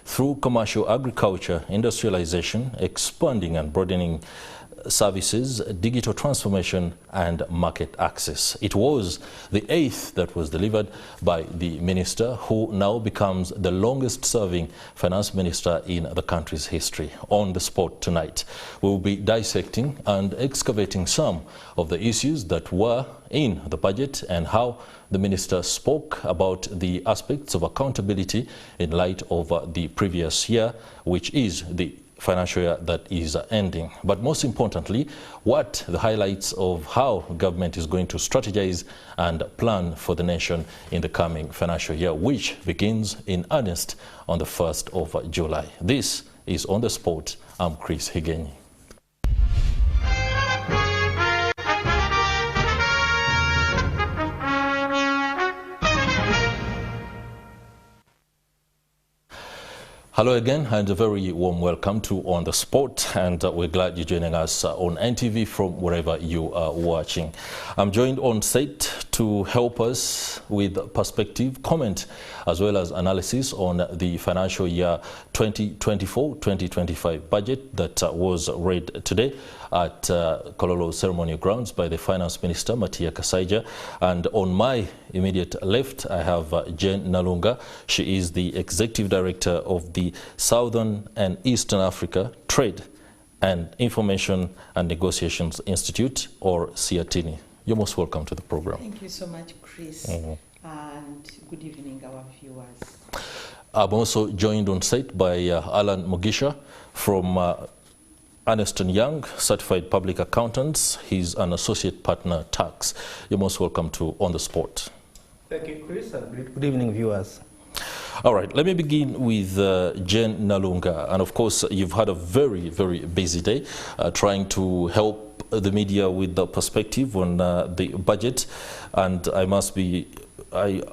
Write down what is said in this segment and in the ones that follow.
through commercial agriculture, industrialization, expanding and broadening services, digital transformation and market access. It was the 8th that was delivered by the minister, who now becomes the longest serving finance minister in the country's history. On the spot tonight, we will be dissecting and excavating some of the issues that were in the budget and how the minister spoke about the aspects of accountability in light of the previous year, which is the financial year that is ending. But most importantly, what the highlights of how government is going to strategize and plan for the nation in the coming financial year, which begins in earnest on the 1st of July. This is On the Spot. I'm Chris Higenyi. Hello again and a very warm welcome to On the Spot, and we're glad you're joining us on NTV from wherever you are watching. I'm joined on set to help us with perspective, comment as well as analysis on the financial year 2024-2025 budget that was read today at Kololo Ceremonial Grounds by the Finance Minister, Matia Kasaija. And on my immediate left, I have Jane Nalunga. She is the Executive Director of the Southern and Eastern Africa Trade and Information and Negotiations Institute, or CIATINI. You're most welcome to the program. Thank you so much, Chris, and good evening, our viewers. I'm also joined on site by Alan Mugisha from Ernst & Young, Certified Public Accountants. He's an Associate Partner Tax. You're most welcome to On the Spot. Thank you, Chris, and good evening, viewers. All right, let me begin with Jane Nalunga. And of course, you've had a very, very busy day trying to help the media with the perspective on the budget. And I must be, I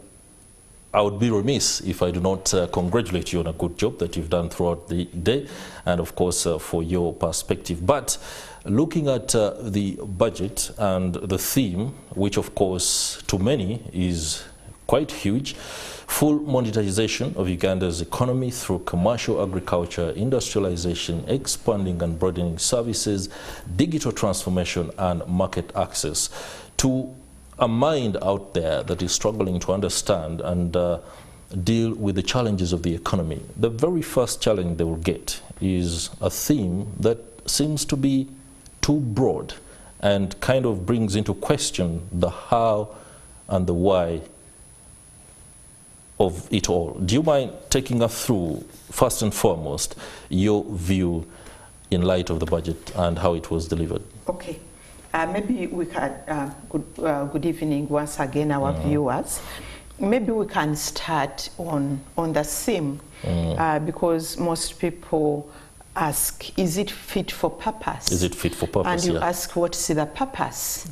would be remiss if I do not congratulate you on a good job that you've done throughout the day, and of course for your perspective. But looking at the budget and the theme, which of course to many is quite huge, full monetization of Uganda's economy through commercial agriculture, industrialization, expanding and broadening services, digital transformation and market access. To a mind out there that is struggling to understand and deal with the challenges of the economy, the very first challenge they will get is a theme that seems to be too broad and kind of brings into question the how and the why of it all. Do you mind taking us through, first and foremost, your view in light of the budget and how it was delivered? Okay. Maybe we can, good evening once again, our viewers. Maybe we can start on the theme, because most people ask, is it fit for purpose? Is it fit for purpose? And you ask, what's the purpose?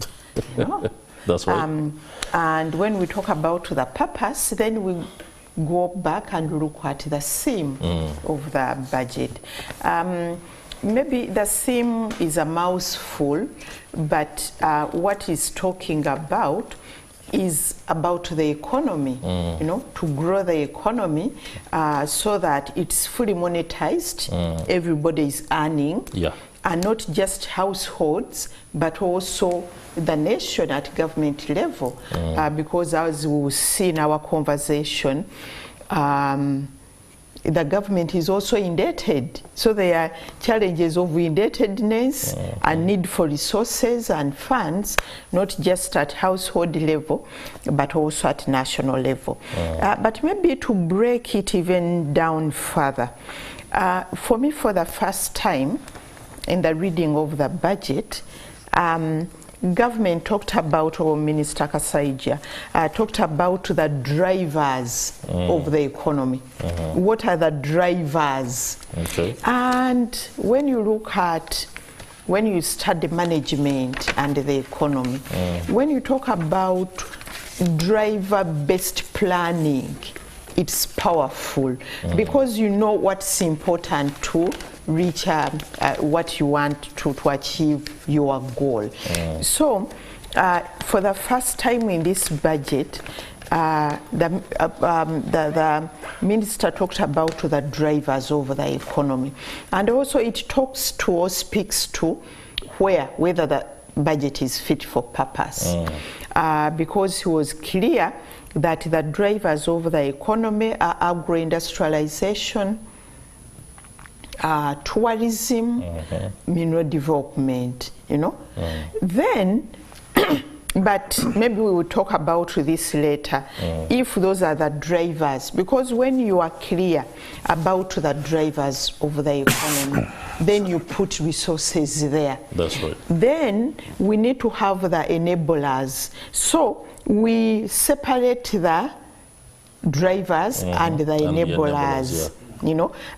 You know? That's right. And when we talk about the purpose, then we go back and look at the theme of the budget. Maybe the theme is a mouthful, but what it's talking about is about the economy, you know, to grow the economy so that it's fully monetized, everybody is earning, and not just households, but also the nation at government level. Because as we will see in our conversation, the government is also indebted. So there are challenges of indebtedness and need for resources and funds, not just at household level, but also at national level. But maybe to break it even down further, for me, for the first time in the reading of the budget, government talked about, or Minister Kasaija talked about the drivers of the economy. What are the drivers? Okay. And when you look at, when you study management and the economy, when you talk about driver-based planning, it's powerful because you know what's important to reach what you want to achieve your goal. So for the first time in this budget, the minister talked about the drivers of the economy, and also it talks to or speaks to whether the budget is fit for purpose, because he was clear that the drivers of the economy are agro-industrialization, tourism, mineral development, Then, but maybe we will talk about this later, if those are the drivers, because when you are clear about the drivers of the economy, then you put resources there. That's right. Then we need to have the enablers. So we separate the drivers and the enablers.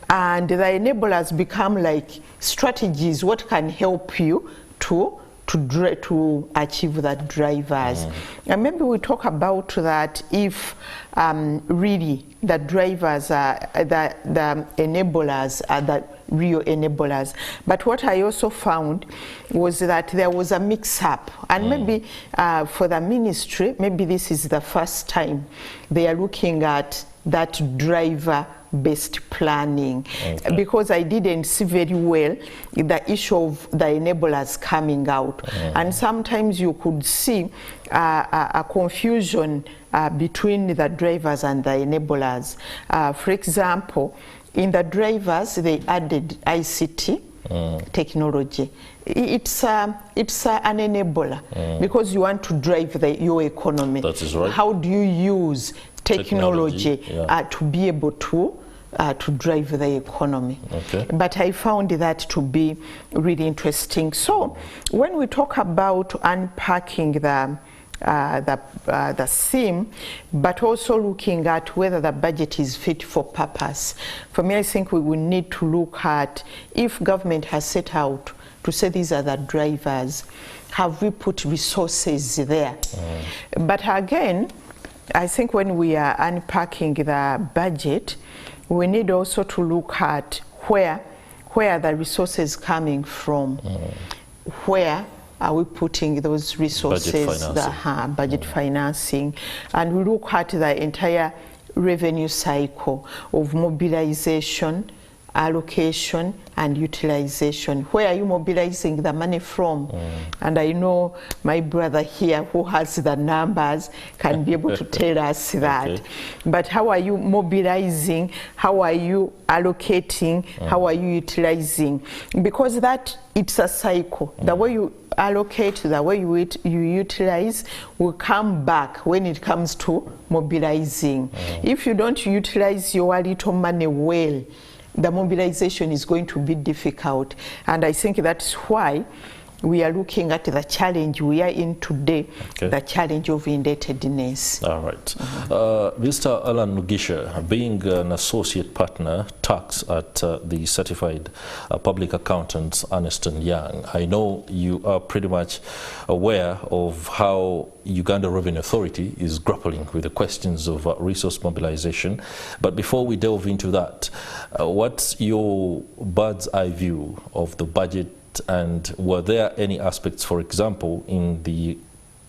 And the enablers become like strategies, what can help you to achieve the drivers. And maybe we talk about that if really the drivers are the enablers are the real enablers. But what I also found was that there was a mix-up, and maybe for the ministry, maybe this is the first time they are looking at that driver-based planning, because I didn't see very well the issue of the enablers coming out, and sometimes you could see a confusion between the drivers and the enablers. For example, in the drivers they added ICT technology. It's an enabler because you want to drive your economy. That is right. How do you use technology to be able to drive the economy? But I found that to be really interesting. So when we talk about unpacking the theme, but also looking at whether the budget is fit for purpose, for me I think we will need to look at if government has set out to say these are the drivers, have we put resources there? But again, I think when we are unpacking the budget, we need also to look at where the resources coming from, where are we putting those resources, budget financing, and we look at the entire revenue cycle of mobilization, allocation and utilization. Where are you mobilizing the money from? And I know my brother here who has the numbers can be able to tell us that. But how are you mobilizing? How are you allocating? How are you utilizing? Because that, it's a cycle. The way you allocate, the way you utilize will come back when it comes to mobilizing. If you don't utilize your little money well, the mobilization is going to be difficult, and I think that's why we are looking at the challenge we are in today, the challenge of indebtedness. All right. Mr. Alan Mugisha, being an associate partner tax at the Certified Public Accountants Ernst & Young, I know you are pretty much aware of how Uganda Revenue Authority is grappling with the questions of resource mobilization. But before we delve into that, what's your bird's eye view of the budget? And were there any aspects, for example, in the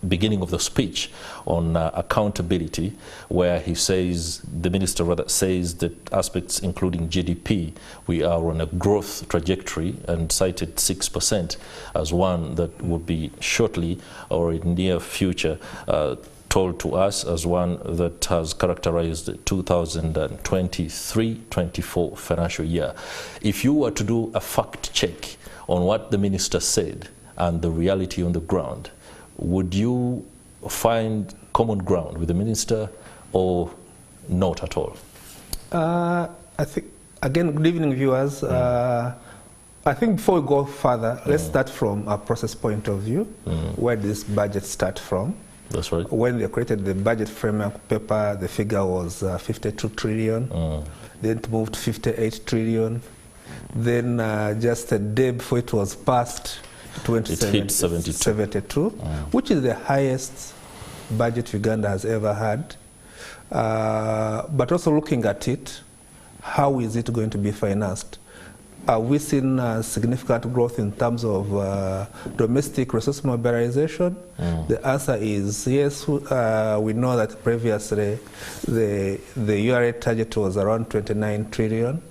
beginning of the speech on accountability, where he says, the minister rather says that aspects including GDP, we are on a growth trajectory, and cited 6% as one that would be shortly or in near future told to us as one that has characterized the 2023-24 financial year. If you were to do a fact check on what the minister said and the reality on the ground, would you find common ground with the minister or not at all? I think, again, good evening, viewers. I think before we go further, let's start from a process point of view. Where did this budget start from? That's right. When they created the budget framework paper, the figure was 52 trillion. Then it moved to 58 trillion. Then just a day before it was passed, it went to 72, which is the highest budget Uganda has ever had. But also looking at it, how is it going to be financed? are we seeing significant growth in terms of domestic resource mobilization? The answer is yes. We know that previously the URA target was around 29 trillion.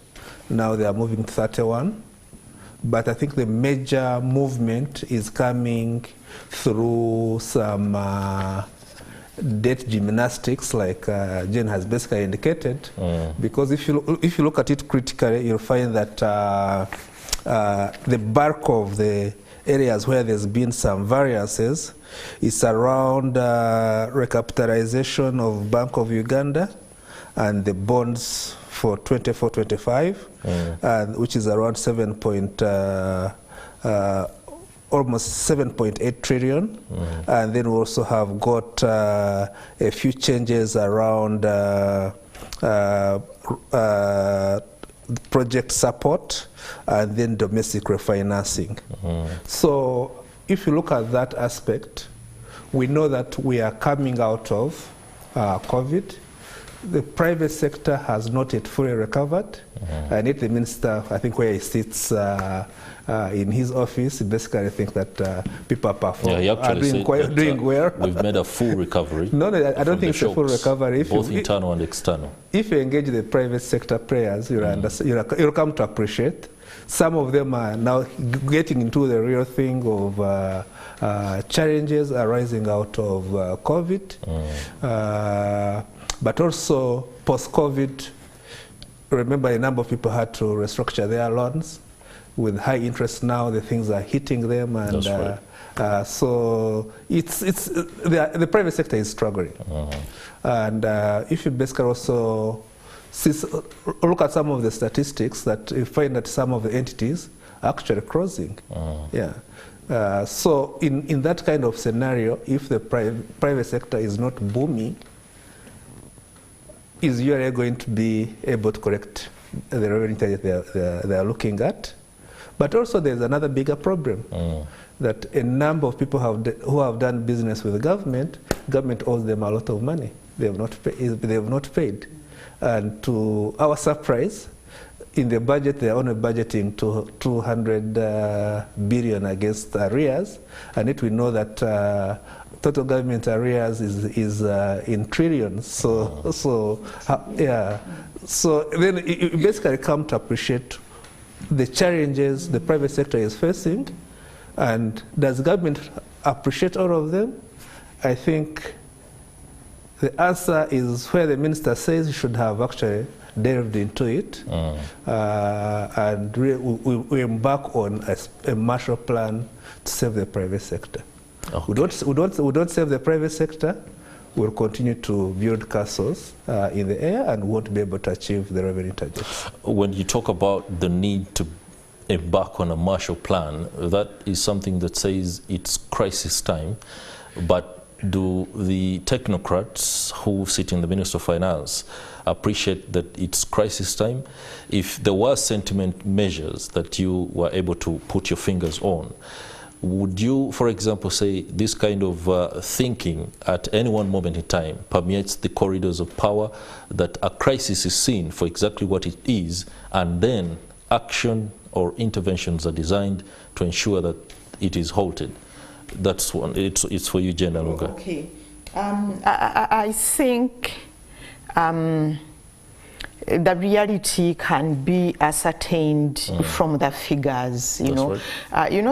Now they are moving 31. But I think the major movement is coming through some debt gymnastics, like Jen has basically indicated. Because if you look at it critically, you'll find that the bulk of the areas where there's been some variances is around recapitalization of Bank of Uganda and the bonds for 24-25, which is around almost 7.8 trillion. And then we also have got a few changes around project support and then domestic refinancing. So if you look at that aspect, we know that we are coming out of COVID. The private sector has not yet fully recovered, and yet the minister, I think where he sits in his office, basically I think that people are doing well. We've made a full recovery. No, I don't think it's a full recovery. Both internal and external. If you engage the private sector players, you'll come to appreciate. Some of them are now getting into the real thing of challenges arising out of COVID. But also post-COVID, remember a number of people had to restructure their loans. With high interest now, the things are hitting them, and so the private sector is struggling. And if you basically also look at some of the statistics, that you find that some of the entities are actually closing. So in that kind of scenario, if the private sector is not booming, is URA going to be able to correct the revenue target they are looking at? But also there's another bigger problem, that a number of people who have done business with the government owes them a lot of money. They have not paid. And to our surprise, in the budget, they are only budgeting 200 billion against arrears, and yet we know that total government arrears is in trillions. So then you basically come to appreciate the challenges the private sector is facing, and does the government appreciate all of them? I think the answer is where the minister says he should have actually delved into it, and we embark on a Marshall Plan to save the private sector. We don't save the private sector, we'll continue to build castles in the air and won't be able to achieve the revenue targets. When you talk about the need to embark on a Marshall Plan, that is something that says it's crisis time, but do the technocrats who sit in the Ministry of Finance appreciate that it's crisis time? If there were sentiment measures that you were able to put your fingers on, would you, for example, say this kind of thinking at any one moment in time permeates the corridors of power, that a crisis is seen for exactly what it is, and then action or interventions are designed to ensure that it is halted? That's one. It's for you, Jen Nalunga. Okay. I think the reality can be ascertained from the figures. You know,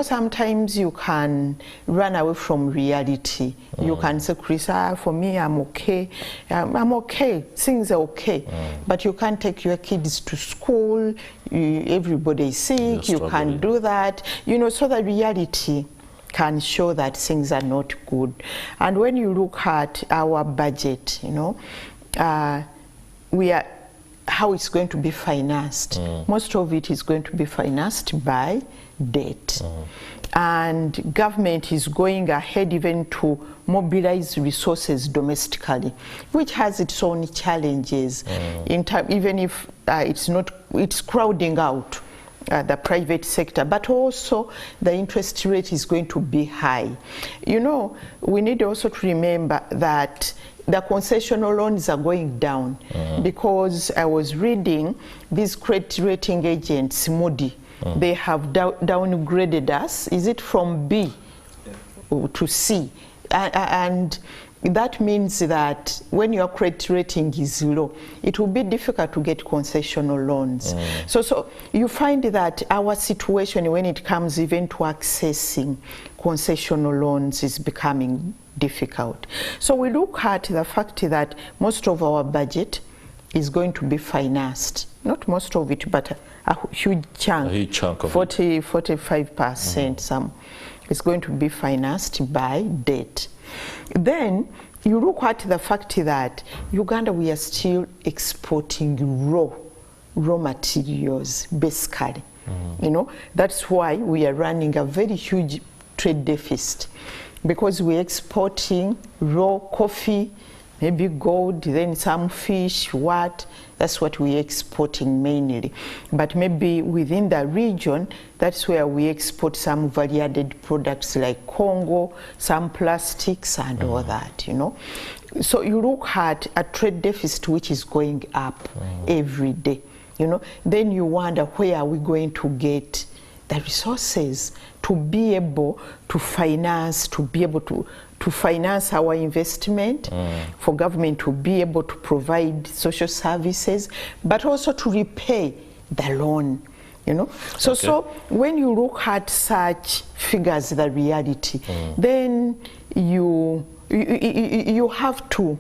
sometimes you can run away from reality. You can say, Chris, for me, I'm okay. I'm okay. Things are okay. But you can't take your kids to school. Everybody is sick. You can't do that. You know, so the reality can show that things are not good. And when you look at our budget, you know, how it's going to be financed. Most of it is going to be financed by debt. And government is going ahead even to mobilize resources domestically, which has its own challenges, even if it's crowding out the private sector, but also the interest rate is going to be high. You know, we need also to remember that the concessional loans are going down, because I was reading these credit rating agents, Moody, they have downgraded us. Is it from B to C? And that means that when your credit rating is low, it will be difficult to get concessional loans. So you find that our situation when it comes even to accessing concessional loans is becoming difficult. So we look at the fact that most of our budget is going to be financed. Not most of it, but a huge chunk. A huge chunk of 45%. Some is going to be financed by debt. Then you look at the fact that Uganda, we are still exporting raw materials basically. You know, that's why we are running a very huge trade deficit, because we're exporting raw coffee, maybe gold, then some fish, that's what we're exporting mainly. But maybe within the region, that's where we export some value-added products like Congo, some plastics and all that, you know. So you look at a trade deficit which is going up every day, you know. Then you wonder, where are we going to get the resources to be able to finance, to finance our investment, for government to be able to provide social services, but also to repay the loan, you know. So when you look at such figures, the reality, then you have to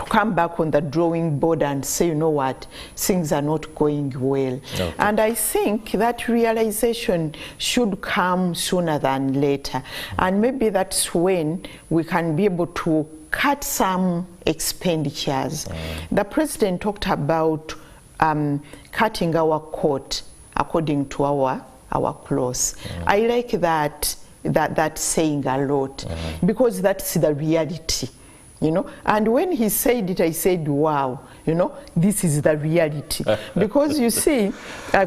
come back on the drawing board and say, you know what, things are not going well. And I think that realization should come sooner than later. And maybe that's when we can be able to cut some expenditures. The president talked about cutting our court according to our clause. I like that saying a lot, because that's the reality. You know, and when he said it, I said, wow, you know, this is the reality. Because you see,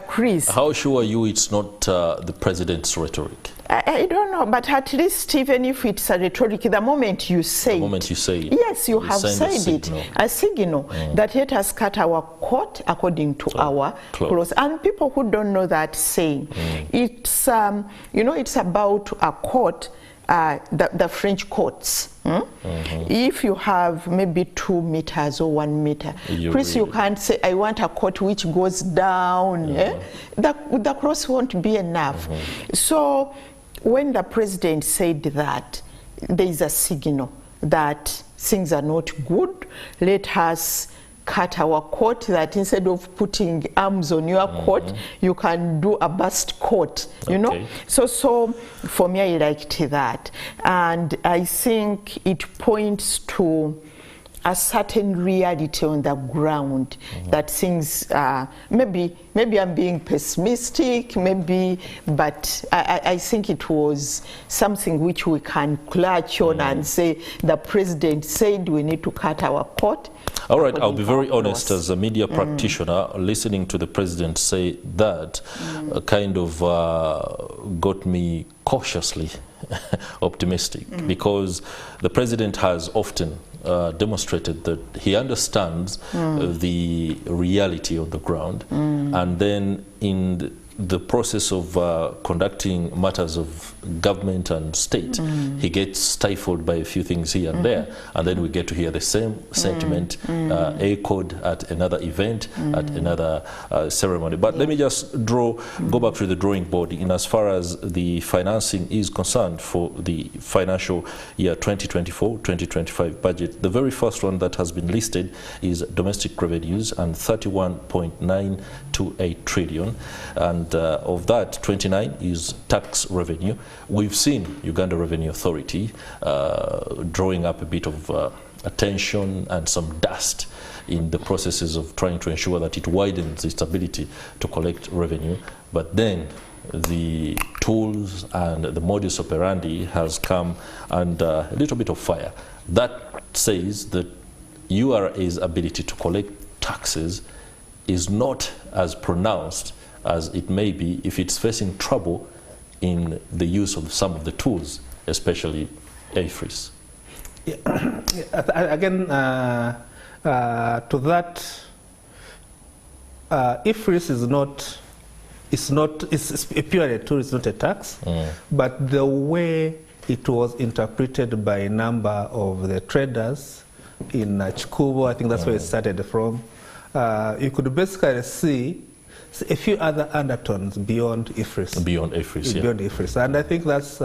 Chris. How sure are you it's not the president's rhetoric? I don't know, but at least even if it's a rhetoric, the moment you say it, yes, you have said it, a signal that let us cut our court according to our clause. And people who don't know that saying, it's, you know, it's about a court, the French courts. If you have maybe 2 meters or 1 meter, Chris, you can't say, I want a court which goes down. The cross won't be enough. So when the president said that, there is a signal that things are not good, let us cut our court, that instead of putting arms on your court, you can do a bust court, you know. So for me, I liked that. And I think it points to a certain reality on the ground, that things, maybe I'm being pessimistic, but I think it was something which we can clutch on and say, the president said we need to cut our court. All right, I'll be very honest, as a media practitioner, listening to the president say that kind of got me cautiously optimistic, because the president has often demonstrated that he understands the reality on the ground, and then in the process of conducting matters of government and state, he gets stifled by a few things here and there, and then we get to hear the same sentiment echoed at another event, at another ceremony. But let me just go back to the drawing board in as far as the financing is concerned for the financial year 2024-2025 budget. The very first one that has been listed is domestic revenues, and 31.928 trillion, and of that 29 is tax revenue. We've seen Uganda Revenue Authority drawing up a bit of attention and some dust in the processes of trying to ensure that it widens its ability to collect revenue. But then the tools and the modus operandi has come under a little bit of fire. That says that URA's ability to collect taxes is not as pronounced as it may be if it's facing trouble in the use of some of the tools, especially AFRIS. Again, to that, AFRIS it's purely a tool, it's not a tax. But the way it was interpreted by a number of the traders in Chikubo, I think that's where it started from, you could basically see a few other undertones beyond IFRIS. Beyond IFRIS, yeah. Beyond IFRIS. And I think that's,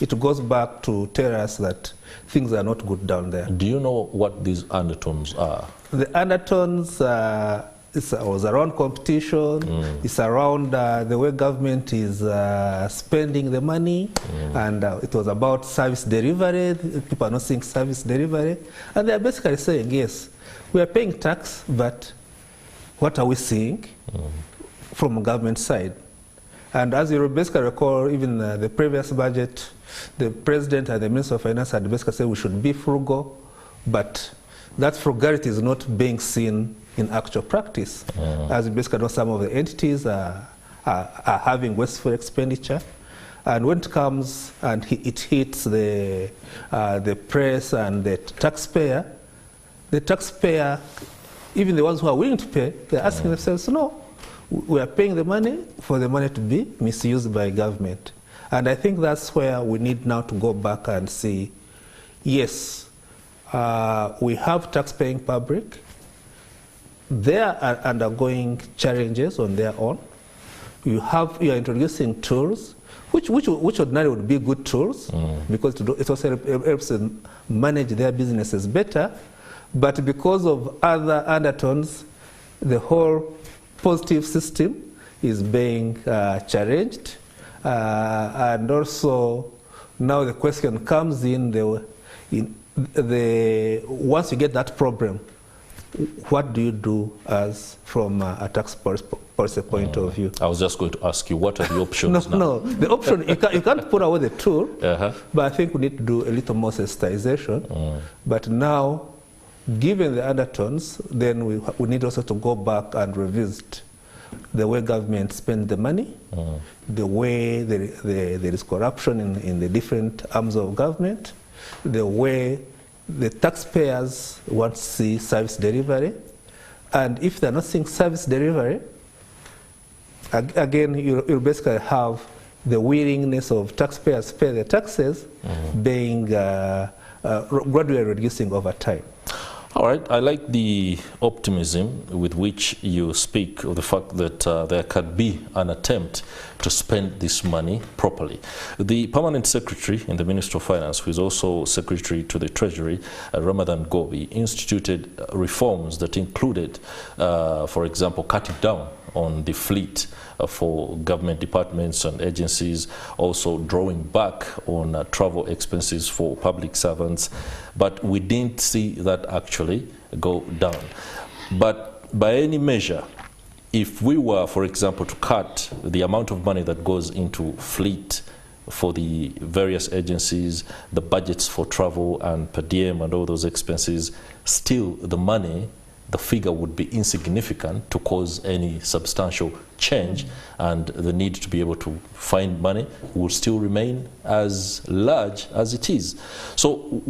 it goes back to tell us that things are not good down there. Do you know what these undertones are? The undertones was around competition, it's around the way government is spending the money, and it was about service delivery. People are not seeing service delivery. And they're basically saying, yes, we are paying tax, but what are we seeing from government side? And as you basically recall, even the previous budget, the president and the Minister of Finance had basically said we should be frugal, but that frugality is not being seen in actual practice. As you basically know, some of the entities are having wasteful expenditure. And when it comes and it hits the press and the taxpayer, even the ones who are willing to pay, they're asking themselves, no, we are paying the money for the money to be misused by government. And I think that's where we need now to go back and see, yes, we have tax-paying public. They are undergoing challenges on their own. You are introducing tools, which ordinarily would be good tools, because it also helps them manage their businesses better. But because of other undertones, the whole positive system is being challenged. And also, now the question comes in, once you get that problem, what do you do from a tax policy point of view? I was just going to ask you, what are the options now? No, the option, you can't put away the tool, but I think we need to do a little more sensitization. But now, given the undertones, then we need also to go back and revisit the way government spends the money, the way there is corruption in the different arms of government, the way the taxpayers want to see service delivery, and if they're not seeing service delivery, again, you'll basically have the willingness of taxpayers to pay their taxes being gradually reducing over time. All right, I like the optimism with which you speak of the fact that there can be an attempt to spend this money properly. The Permanent Secretary in the Ministry of Finance, who is also Secretary to the Treasury, Ramadan Gobi, instituted reforms that included, for example, cutting down on the fleet for government departments and agencies, also drawing back on travel expenses for public servants. But we didn't see that actually go down. But by any measure, if we were, for example, to cut the amount of money that goes into fleet for the various agencies, the budgets for travel and per diem and all those expenses, still the figure would be insignificant to cause any substantial change, and the need to be able to find money will still remain as large as it is. So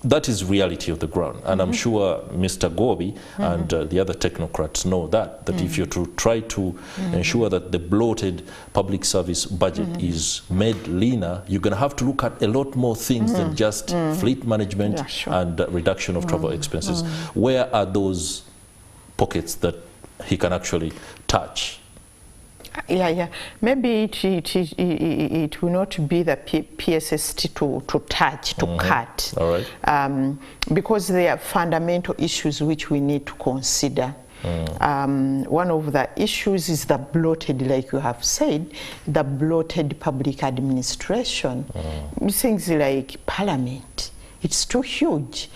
that is reality of the ground, and I'm sure Mr. Gobi and the other technocrats know that if you're to try to ensure that the bloated public service budget is made leaner, you're going to have to look at a lot more things than just fleet management and reduction of travel expenses. Where are those pockets that he can actually touch? Maybe it will not be the PSST to touch, to cut. All right. Because there are fundamental issues which we need to consider. One of the issues is the bloated, like you have said, the bloated public administration. Things like Parliament. It's too huge.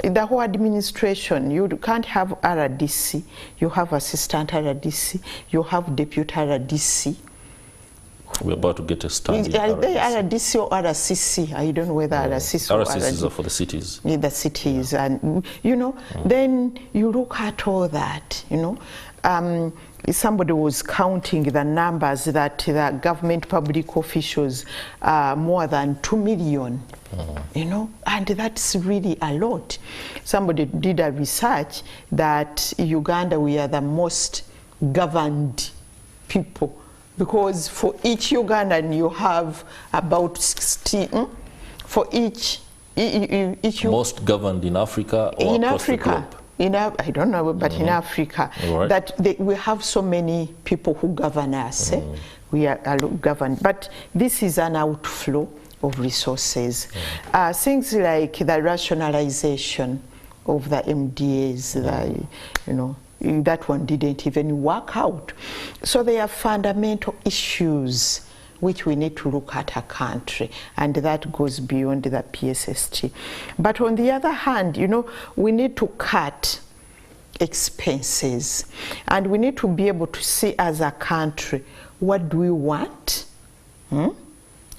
The whole administration, you can't have RDC, you have assistant RDC, you have deputy RDC. We're about to get a standing Are they RDC or RCC? I don't know whether RCC or RCCs are for the cities. Yeah, the cities, and you know, then you look at all that, you know. Somebody was counting the numbers that the government public officials are more than 2 million, you know, and that's really a lot. Somebody did a research that Uganda, we are the most governed people because for each Ugandan you have about 60, for each most governed in Africa or in across Africa. the globe? I don't know, but in Africa, Right. that we have so many people who govern us. We are governed, but this is an outflow of resources. Things like the rationalization of the MDAs, that one didn't even work out. So there are fundamental issues which we need to look at a country, and that goes beyond the PSST. But on the other hand, we need to cut expenses, and we need to be able to see as a country, what do we want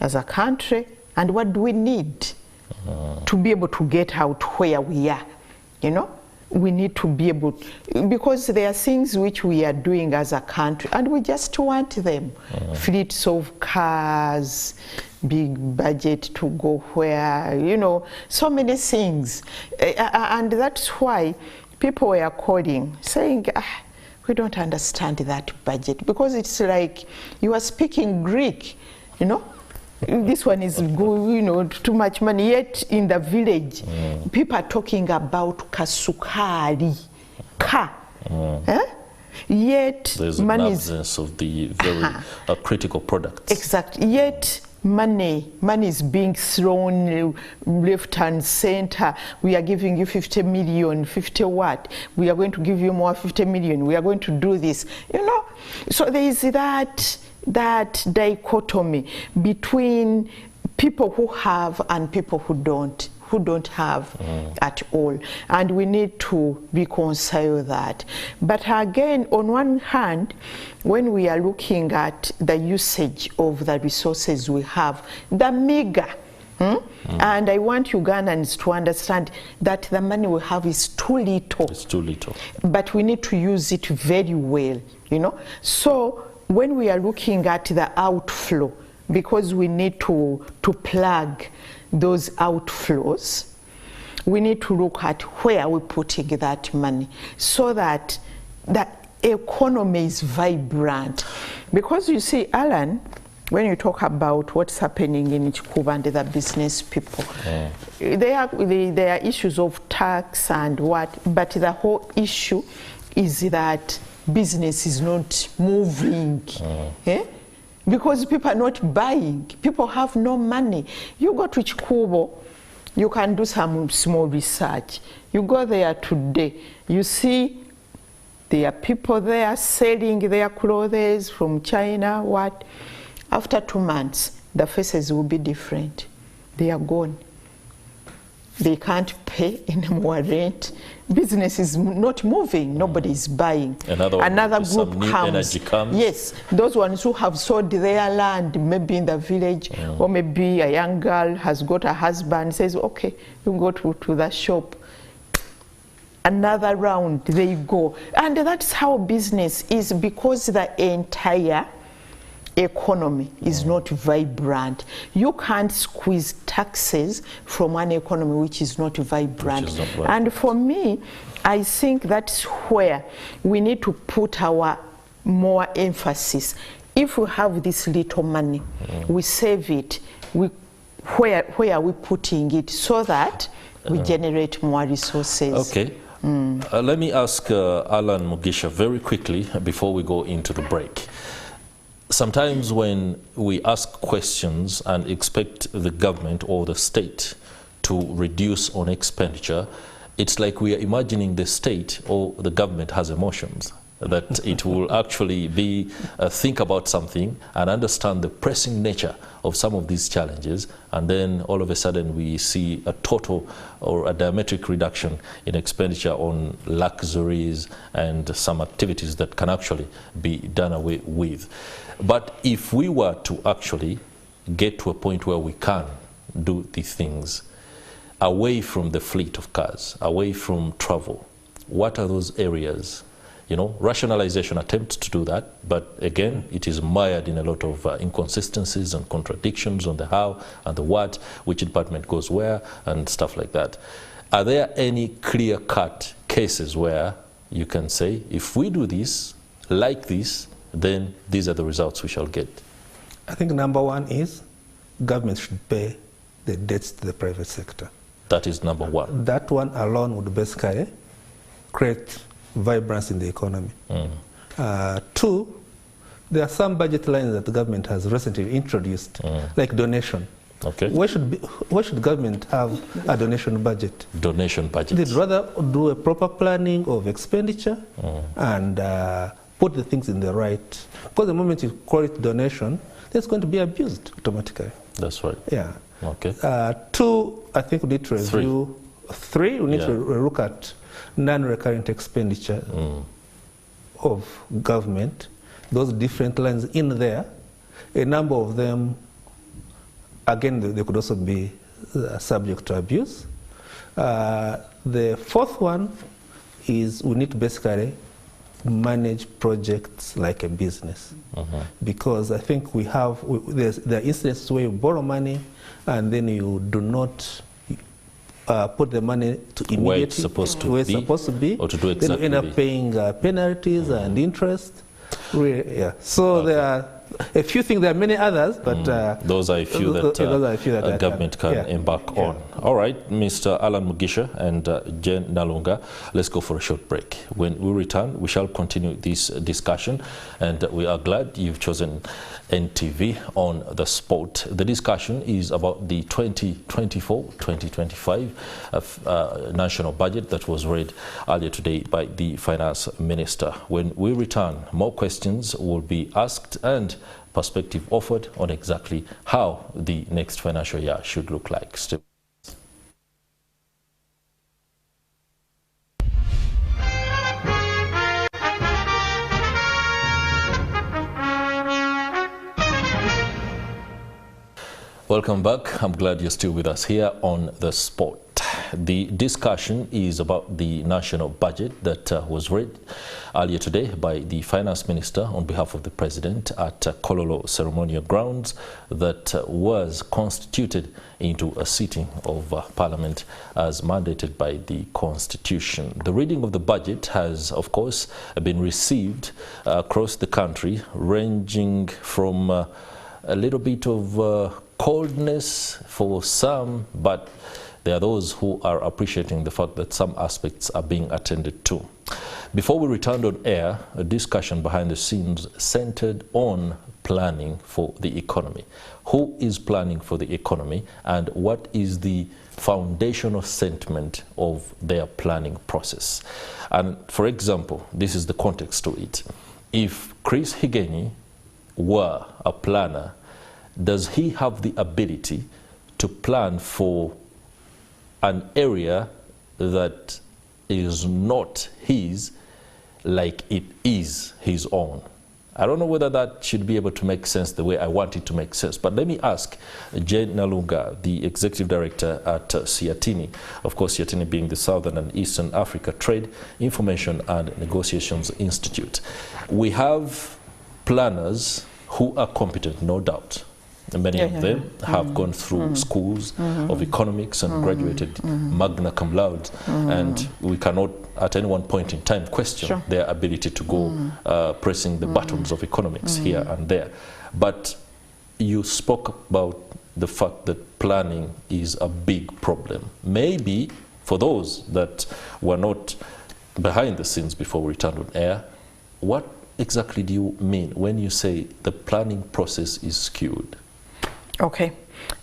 as a country, and what do we need to be able to get out where we are, We need to be able, because there are things which we are doing as a country and we just want them. Fleets of cars, big budget to go where, so many things. And that's why people were calling, saying, we don't understand that budget, because it's like you are speaking Greek, This one is good, too much money. Yet in the village, people are talking about kasukari, Yet there's money an absence of the very critical products. Exactly. Yet money is being thrown left and center. We are giving you 50 million, 50 what? We are going to give you more 50 million. We are going to do this. So there is that dichotomy between people who have and people who don't have at all, and we need to reconcile that. But again, on one hand, when we are looking at the usage of the resources we have, the meager, and I want Ugandans to understand that the money we have is too little. It's too little. But we need to use it very well, So when we are looking at the outflow, because we need to plug those outflows, we need to look at where we're putting that money so that the economy is vibrant. Because you see, Alan, when you talk about what's happening in Chikuba and the business people, there are issues of tax and what, but the whole issue is that business is not moving. Because people are not buying. People have no money. You go to Chikubo, you can do some small research. You go there today, you see there are people there selling their clothes from China, what? After 2 months, the faces will be different. They are gone. They can't pay any more rent. Business is not moving. Nobody is buying. Another group comes. Yes, those ones who have sold their land, maybe in the village, or maybe a young girl has got a husband, says, okay, you go to the shop. Another round, they go. And that's how business is, because the entire economy is not vibrant. You can't squeeze taxes from an economy which is not vibrant. And for me, I think that's where we need to put our more emphasis. If we have this little money, we save it. Where are we putting it so that we generate more resources? Okay. Let me ask Alan Mugisha very quickly before we go into the break. Sometimes when we ask questions and expect the government or the state to reduce on expenditure, it's like we are imagining the state or the government has emotions, that it will actually be think about something and understand the pressing nature of some of these challenges, and then all of a sudden we see a total or a diametric reduction in expenditure on luxuries and some activities that can actually be done away with. But if we were to actually get to a point where we can do these things away from the fleet of cars, away from travel, what are those areas? Rationalization attempts to do that, but again, it is mired in a lot of inconsistencies and contradictions on the how and the what, which department goes where, and stuff like that. Are there any clear-cut cases where you can say, if we do this, like this, then these are the results we shall get? I think number one is government should pay the debts to the private sector. That is number one. That one alone would basically create vibrance in the economy. Two, there are some budget lines that the government has recently introduced, like donation. Okay. Why should government have a donation budget? Donation budget. They'd rather do a proper planning of expenditure and put the things in the right. Because the moment you call it donation, it's going to be abused automatically. That's right. Yeah. Okay. Two, I think we need to review. Three, we need to look at non-recurrent expenditure of government. Those different lines in there, a number of them, again, they could also be subject to abuse. The fourth one is we need to basically manage projects like a business. Because I think we have, there are instances where you borrow money and then you do not put the money to immediately where it's supposed to be, or to do exactly. Then you end up paying penalties and interest. Yeah. So there are a few things, there are many others, but those are a few that government can embark on. All right, Mr. Alan Mugisha and Jane Nalunga, let's go for a short break. When we return, we shall continue this discussion, and we are glad you've chosen NTV on the spot. The discussion is about the 2024-2025 national budget that was read earlier today by the Finance Minister. When we return, more questions will be asked and perspective offered on exactly how the next financial year should look like. Still. Welcome back. I'm glad you're still with us here on The Spot. The discussion is about the national budget that was read earlier today by the Finance Minister on behalf of the President at Kololo Ceremonial Grounds that was constituted into a sitting of Parliament as mandated by the Constitution. The reading of the budget has, of course, been received across the country, ranging from a little bit of coldness for some, but there are those who are appreciating the fact that some aspects are being attended to. Before we returned on air, a discussion behind the scenes centered on planning for the economy. Who is planning for the economy, and what is the foundational sentiment of their planning process? And for example, this is the context to it. If Chris Higenyi were a planner, does he have the ability to plan for an area that is not his like it is his own? I don't know whether that should be able to make sense the way I want it to make sense, but let me ask Jane Nalunga, the Executive Director at Siatini, of course Siatini being the Southern and Eastern Africa Trade, Information and Negotiations Institute. We have planners who are competent, no doubt. Many of them have gone through schools of economics and graduated magna cum laude, and we cannot at any one point in time question their ability to go pressing the buttons of economics here and there. But you spoke about the fact that planning is a big problem. Maybe for those that were not behind the scenes before we returned on air, what exactly do you mean when you say the planning process is skewed? Okay.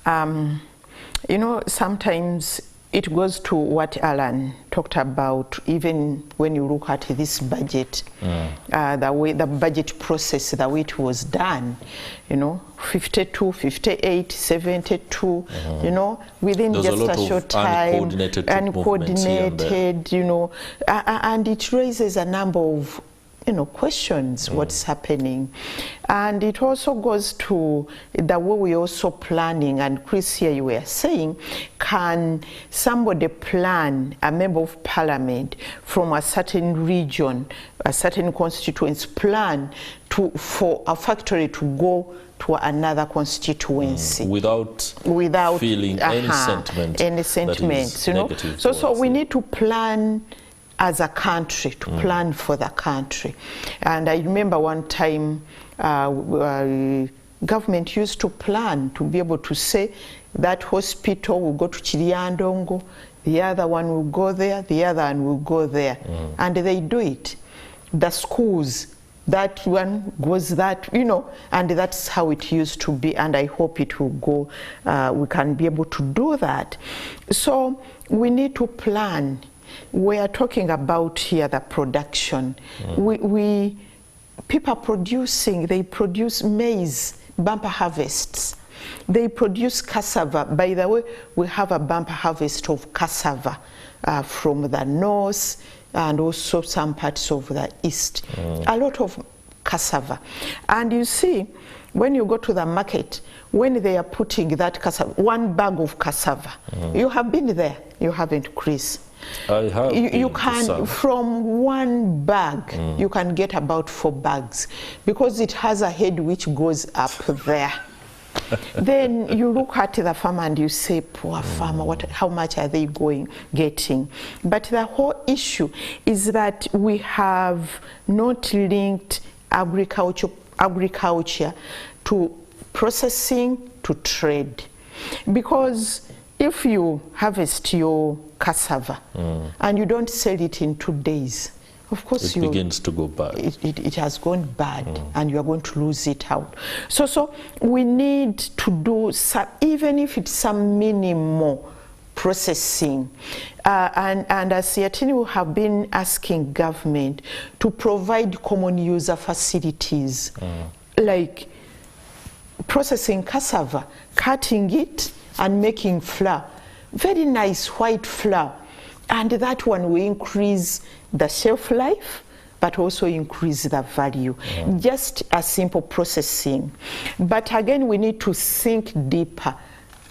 You know, sometimes it goes to what Alan talked about, even when you look at this budget, the way the budget process, the way it was done, you know, 52, 58, 72, you know, within There's just a short time, uncoordinated, you know, and it raises a number of questions, what's happening. And it also goes to the way we're also planning, and Chris, here you were saying, can somebody plan, a member of parliament from a certain region, a certain constituency, plan for a factory to go to another constituency without feeling any sentiment, you know? So we need to plan as a country, to plan for the country. And I remember one time government used to plan to be able to say that hospital will go to Chiriandongo, the other one will go there, the other one will go there. And they do it. The schools, that one goes that, you know, and that's how it used to be, and I hope it will go, we can be able to do that. So we need to plan. We are talking about here the production. People producing, they produce maize, bumper harvests. They produce cassava. By the way, we have a bumper harvest of cassava from the north and also some parts of the east. A lot of cassava. And you see, when you go to the market, when they are putting that cassava, 1 bag of cassava, you have been there, you haven't, Chris? I have. You can, from 1 bag, you can get about 4 bags because it has a head which goes up there. Then you look at the farmer and you say, poor farmer, how much are they getting? But the whole issue is that we have not linked agriculture to processing, to trade. Because if you harvest your cassava and you don't sell it in 2 days, of course it begins to go bad. It has gone bad, and you are going to lose it out. So we need to do some, even if it's some minimal processing. And as Yatini, we have been asking government to provide common user facilities, like processing cassava, cutting it and making flour, very nice white flour. And that one will increase the shelf life, but also increase the value. Just a simple processing. But again, we need to think deeper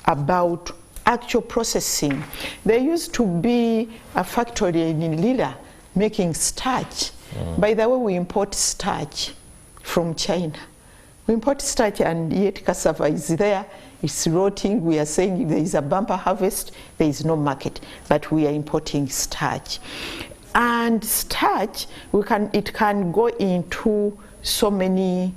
about actual processing. There used to be a factory in Lila making starch. By the way, we import starch from China. We import starch, and yet cassava is there. It's rotting. We are saying there is a bumper harvest, there is no market, but we are importing starch. And starch, it can go into so many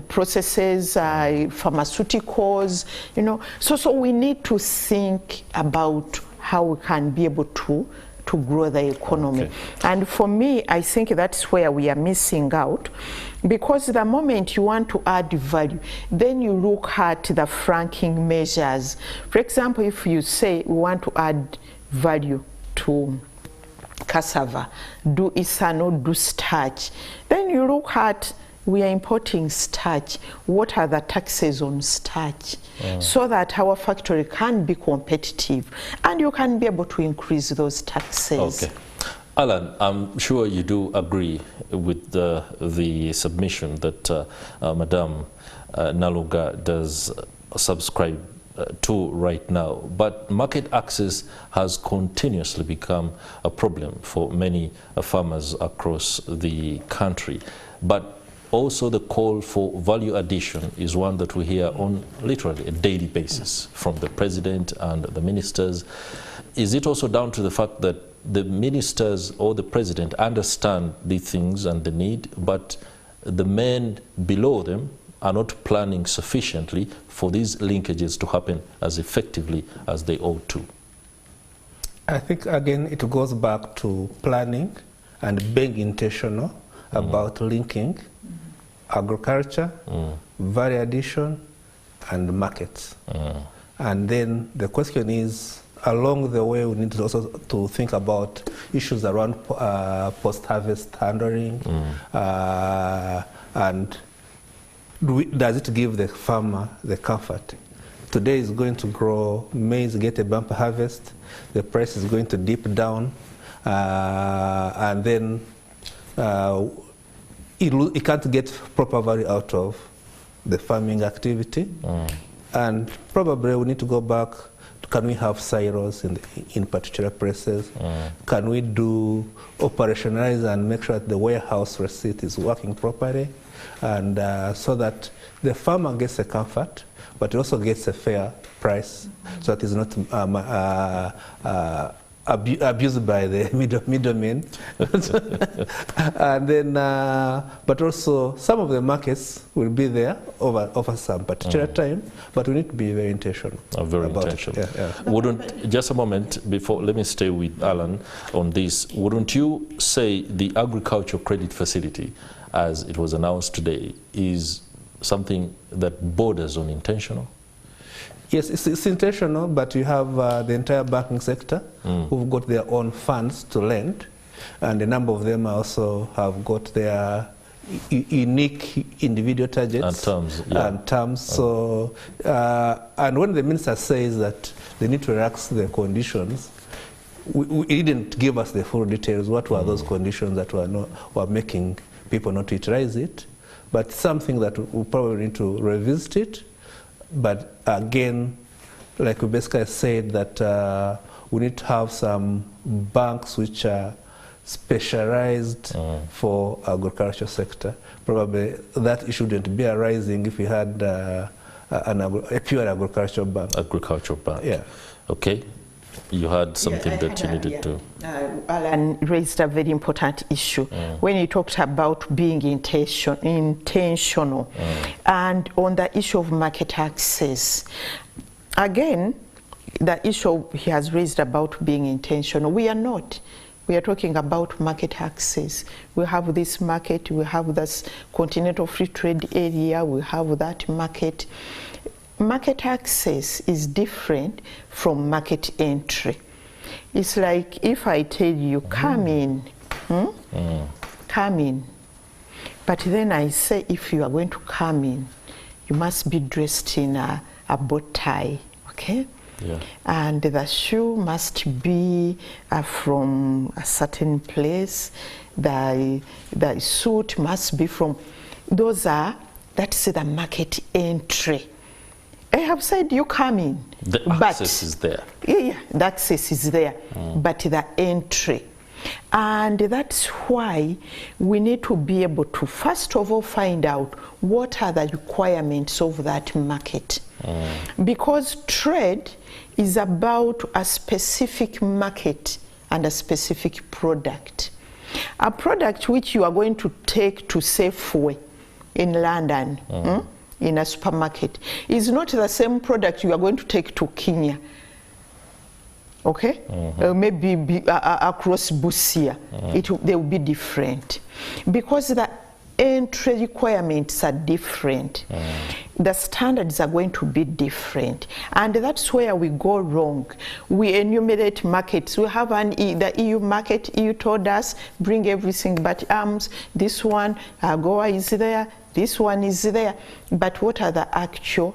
processes, pharmaceuticals, you know. So we need to think about how we can be able to grow the economy. And for me, I think that's where we are missing out, because the moment you want to add value, then you look at the franking measures. For example, if you say we want to add value to cassava, do ethanol, do starch, then you look at, we are importing starch. What are the taxes on starch? So that our factory can be competitive and you can be able to increase those taxes. Okay. Alan, I'm sure you do agree with the submission that Madam Nalunga does subscribe to right now. But market access has continuously become a problem for many farmers across the country. But also the call for value addition is one that we hear on literally a daily basis from the president and the ministers. Is it also down to the fact that the ministers or the president understand the things and the need, but the men below them are not planning sufficiently for these linkages to happen as effectively as they ought to? I think, again, it goes back to planning and being intentional about linking agriculture, value addition, and markets. And then the question is, along the way, we need to also to think about issues around post-harvest handling, and does it give the farmer the comfort? Today is going to grow maize, get a bumper harvest, the price is going to dip down, and then it can't get proper value out of the farming activity. And probably we need to go back to, can we have silos in particular places? Can we do operationalize and make sure that the warehouse receipt is working properly? And so that the farmer gets a comfort, but also gets a fair price, so that it's not abused by the middlemen. And then, but also some of the markets will be there over some particular time, but we need to be very intentional. Very intentional. Wouldn't, just a moment before, let me stay with Alan on this. Wouldn't you say the agricultural credit facility, as it was announced today, is something that borders on intentional? Yes, it's intentional, but you have the entire banking sector who've got their own funds to lend, and a number of them also have got their unique individual targets and terms. So, and when the minister says that they need to relax the conditions, he didn't give us the full details. What were those conditions that were making people not utilize it? But something that we probably need to revisit it. But again, like we basically said, that we need to have some banks which are specialized for agriculture sector. Probably that issue shouldn't be arising if we had a pure agricultural bank. Agricultural bank. Yeah. Okay. You had something that you needed to... Alan raised a very important issue when he talked about being intentional and on the issue of market access. Again, the issue he has raised about being intentional, we are not. We are talking about market access. We have this market, we have this continental free trade area, we have that market. Market access is different from market entry. It's like if I tell you, come in, come in. But then I say, if you are going to come in, you must be dressed in a bow tie, okay? Yeah. And the shoe must be from a certain place. The suit must be from, that's the market entry. I have said you come in. The access is there. Yeah, the access is there, but the entry. And that's why we need to be able to, first of all, find out what are the requirements of that market. Because trade is about a specific market and a specific product. A product which you are going to take to Safeway in London, in a supermarket, is not the same product you are going to take to Kenya, okay? Maybe across Busia. They will be different. Because the entry requirements are different. The standards are going to be different. And that's where we go wrong. We enumerate markets. We have the EU market. EU told us, bring everything but arms. This one, AGOA is there. This one is there. But what are the actual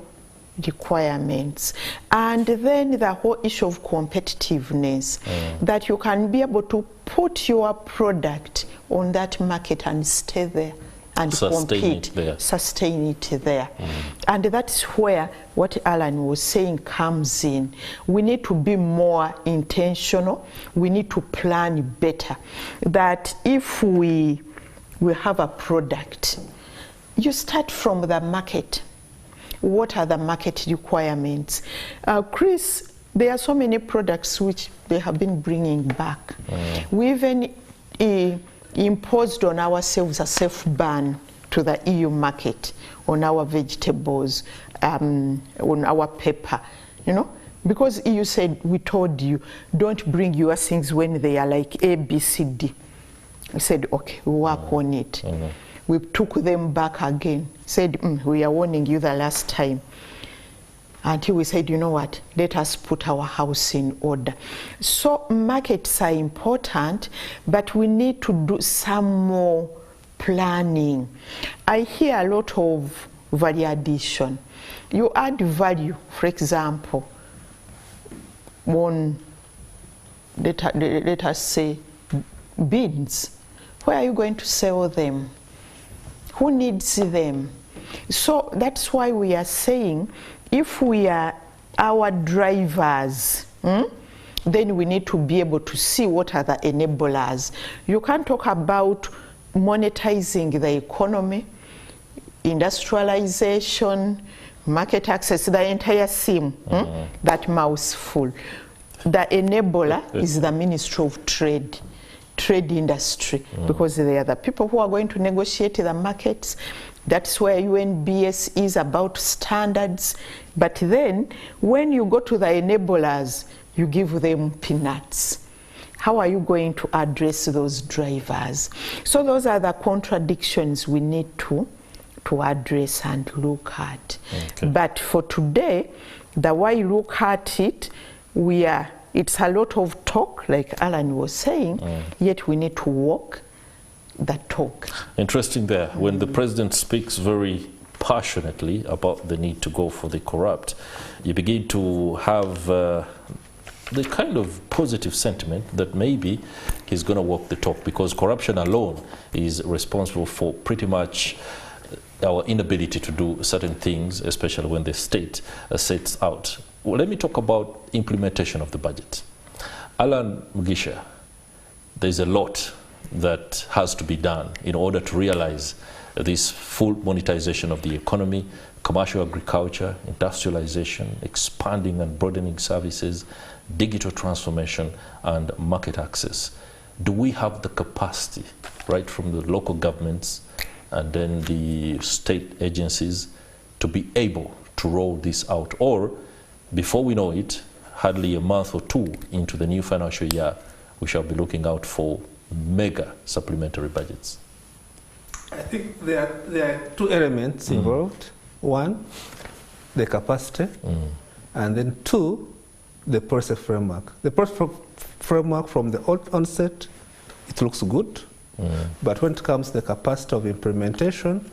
requirements? And then the whole issue of competitiveness, that you can be able to put your product on that market and stay there and compete, sustain it there. And that's where what Alan was saying comes in. We need to be more intentional. We need to plan better. That if we have a product, you start from the market. What are the market requirements? Chris, there are so many products which they have been bringing back. We even imposed on ourselves a safe ban to the EU market on our vegetables, on our pepper, you know, because EU said, we told you, don't bring your things when they are like A, B, C, D. We said, okay, we'll work on it. We took them back again, said, we are warning you the last time. Until we said, you know what, let us put our house in order. So markets are important, but we need to do some more planning. I hear a lot of value addition. You add value, for example, on, let us say, beans. Where are you going to sell them? Who needs them? So that's why we are saying, if we are our drivers, then we need to be able to see what are the enablers. You can't talk about monetizing the economy, industrialization, market access, the entire SIM, that mouthful. The enabler is the Ministry of Trade industry, because they are the people who are going to negotiate the markets. That's where UNBS is about standards. But then when you go to the enablers, you give them peanuts. How are you going to address those drivers? So those are the contradictions we need to address and look at. Okay. But for today, the way you look at it, it's a lot of talk, like Alan was saying, yet we need to walk the talk. Interesting there. When the president speaks very passionately about the need to go for the corrupt, you begin to have the kind of positive sentiment that maybe he's going to walk the talk, because corruption alone is responsible for pretty much our inability to do certain things, especially when the state sets out. Well, let me talk about implementation of the budget. Alan Mugisha, there's a lot that has to be done in order to realize this full monetization of the economy, commercial agriculture, industrialization, expanding and broadening services, digital transformation, and market access. Do we have the capacity, right from the local governments and then the state agencies, to be able to roll this out? Or before we know it, hardly a month or two into the new financial year, we shall be looking out for mega supplementary budgets? I think there are two elements involved. One, the capacity, and then two, the policy framework. The policy framework from the onset, it looks good, but when it comes to the capacity of implementation,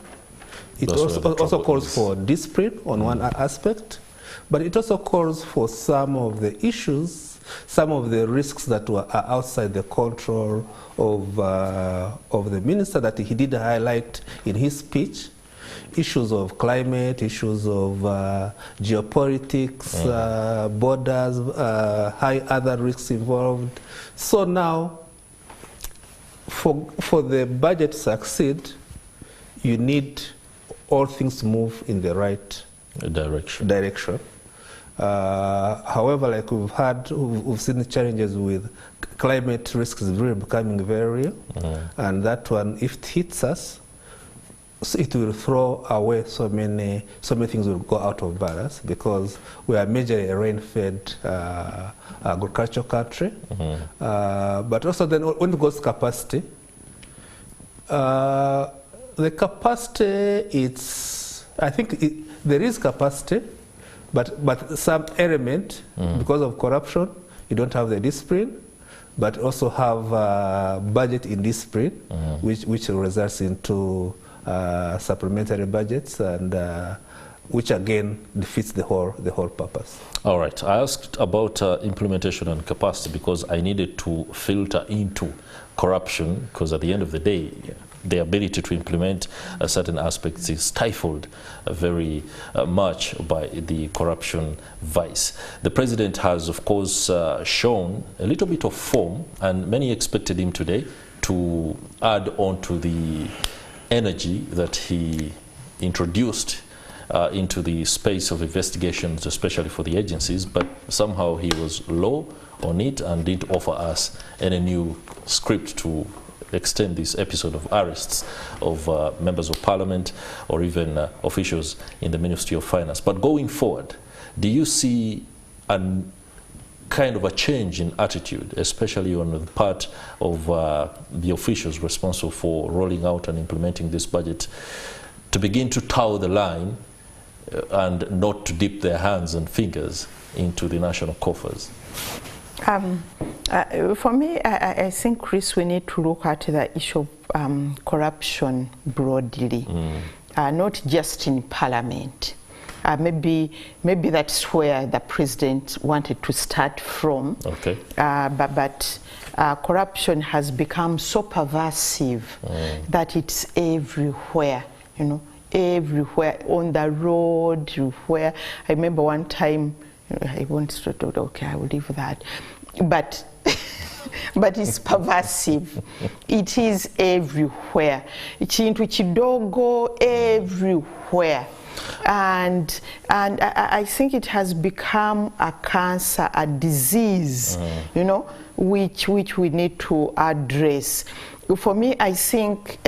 it also calls for discipline on one aspect, but it also calls for some of the issues, some of the risks that are outside the control of the minister that he did highlight in his speech. Issues of climate, issues of geopolitics, borders, high other risks involved. So now, for the budget to succeed, you need all things to move in the right direction. However, like we've seen the challenges with climate risks really becoming very real, and that one, if it hits us, it will throw away so many things will go out of balance, because we are majorly a rain-fed agricultural country. But also then when it goes to capacity, the capacity, I think there is capacity, but some element, because of corruption, you don't have the discipline, but also have budget indiscipline, which results into supplementary budgets, and which again defeats the whole purpose. All right, I asked about implementation and capacity because I needed to filter into corruption, because at the end of the day, the ability to implement certain aspects is stifled very much by the corruption vice. The president has, of course, shown a little bit of form, and many expected him today to add on to the energy that he introduced into the space of investigations, especially for the agencies, but somehow he was low on it and didn't offer us any new script to extend this episode of arrests of members of parliament or even officials in the Ministry of Finance. But going forward, do you see kind of a change in attitude, especially on the part of the officials responsible for rolling out and implementing this budget, to begin to toe the line and not to dip their hands and fingers into the national coffers? For me, I think, Chris, we need to look at the issue of corruption broadly, not just in Parliament. Maybe that's where the president wanted to start from. Okay. But corruption has become so pervasive that it's everywhere, everywhere, on the road, everywhere. I remember one time, I won't start, okay, I will leave that. But but it's pervasive. It is everywhere. Chintu chidogo everywhere. And I think it has become a cancer, a disease, you know, which we need to address. For me, I think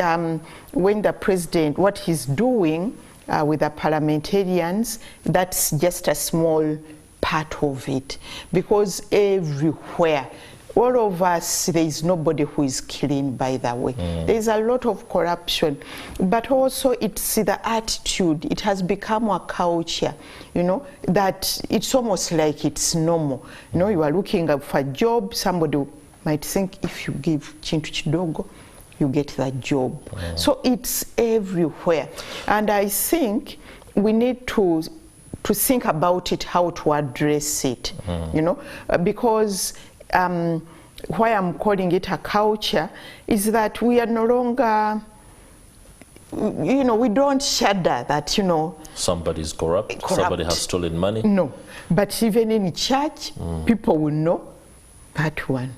when the president, what he's doing with the parliamentarians, that's just a small part of it, because everywhere, all of us, there is nobody who is clean, by the way. There is a lot of corruption, but also it's the attitude. It has become a culture, you know, that it's almost like it's normal. You know, you are looking up for a job, somebody might think if you give Chintu Chidogo, you get that job. So it's everywhere. And I think we need to think about it, how to address it, you know, because why I'm calling it a culture is that we are no longer, you know, we don't shudder that, you know, somebody's corrupt, somebody has stolen money. No, but even in church, people will know that one.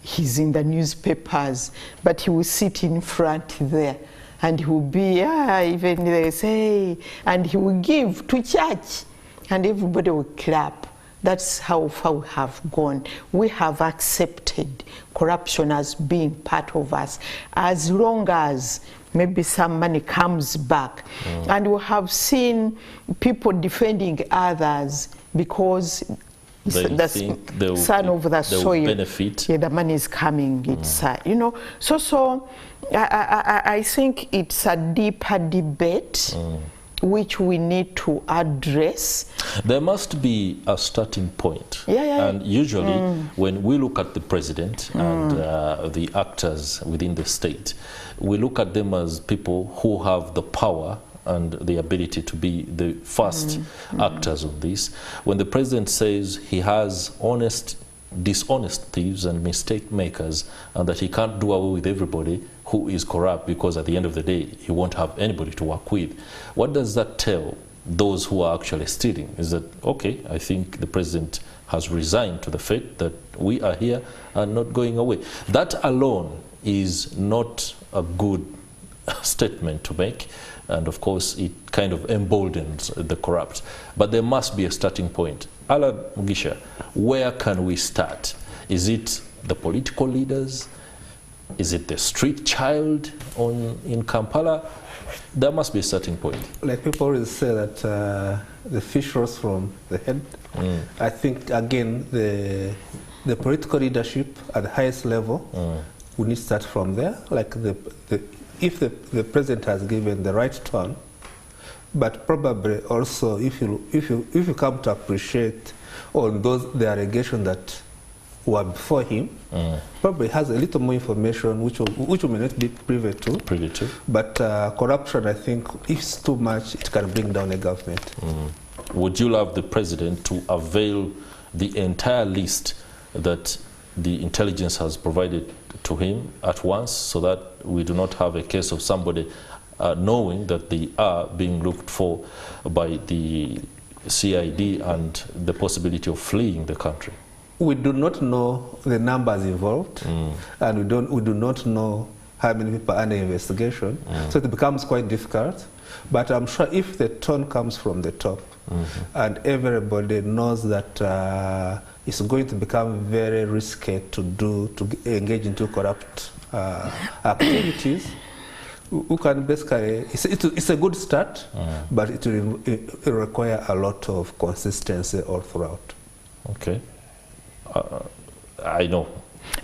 He's in the newspapers, but he will sit in front there, and he will be, even they say, and he will give to church, and everybody will clap. That's how far we have gone. We have accepted corruption as being part of us, as long as maybe some money comes back. And we have seen people defending others because the son of the soil, benefit. Yeah, the money is coming. It's you know, so I think it's a deeper debate which we need to address. There must be a starting point. And usually when we look at the president and the actors within the state, we look at them as people who have the power and the ability to be the first actors on this. When the president says he has dishonest thieves and mistake makers, and that he can't do away with everybody who is corrupt, because at the end of the day he won't have anybody to work with, what does that tell those who are actually stealing? Is that, okay, I think the president has resigned to the fate that we are here and not going away. That alone is not a good statement to make, and of course it kind of emboldens the corrupt. But there must be a starting point. Alan Mugisha, where can we start? Is it the political leaders? Is it the street child in Kampala? There must be a starting point. Like people always say that the fish rose from the head. I think, again, the political leadership at the highest level, we need to start from there. Like if the president has given the right tone, but probably also if you come to appreciate on the allegations that were before him, probably has a little more information which we may not be privy to. But corruption, I think, if it's too much, it can bring down a government. Would you love the president to avail the entire list that the intelligence has provided to him at once, so that we do not have a case of somebody knowing that they are being looked for by the CID and the possibility of fleeing the country? We do not know the numbers involved, and we do not know how many people are under investigation, so it becomes quite difficult. But I'm sure if the tone comes from the top, and everybody knows that it's going to become very risky to engage into corrupt activities, we can basically, it's a good start, but it will require a lot of consistency all throughout. Okay. I know.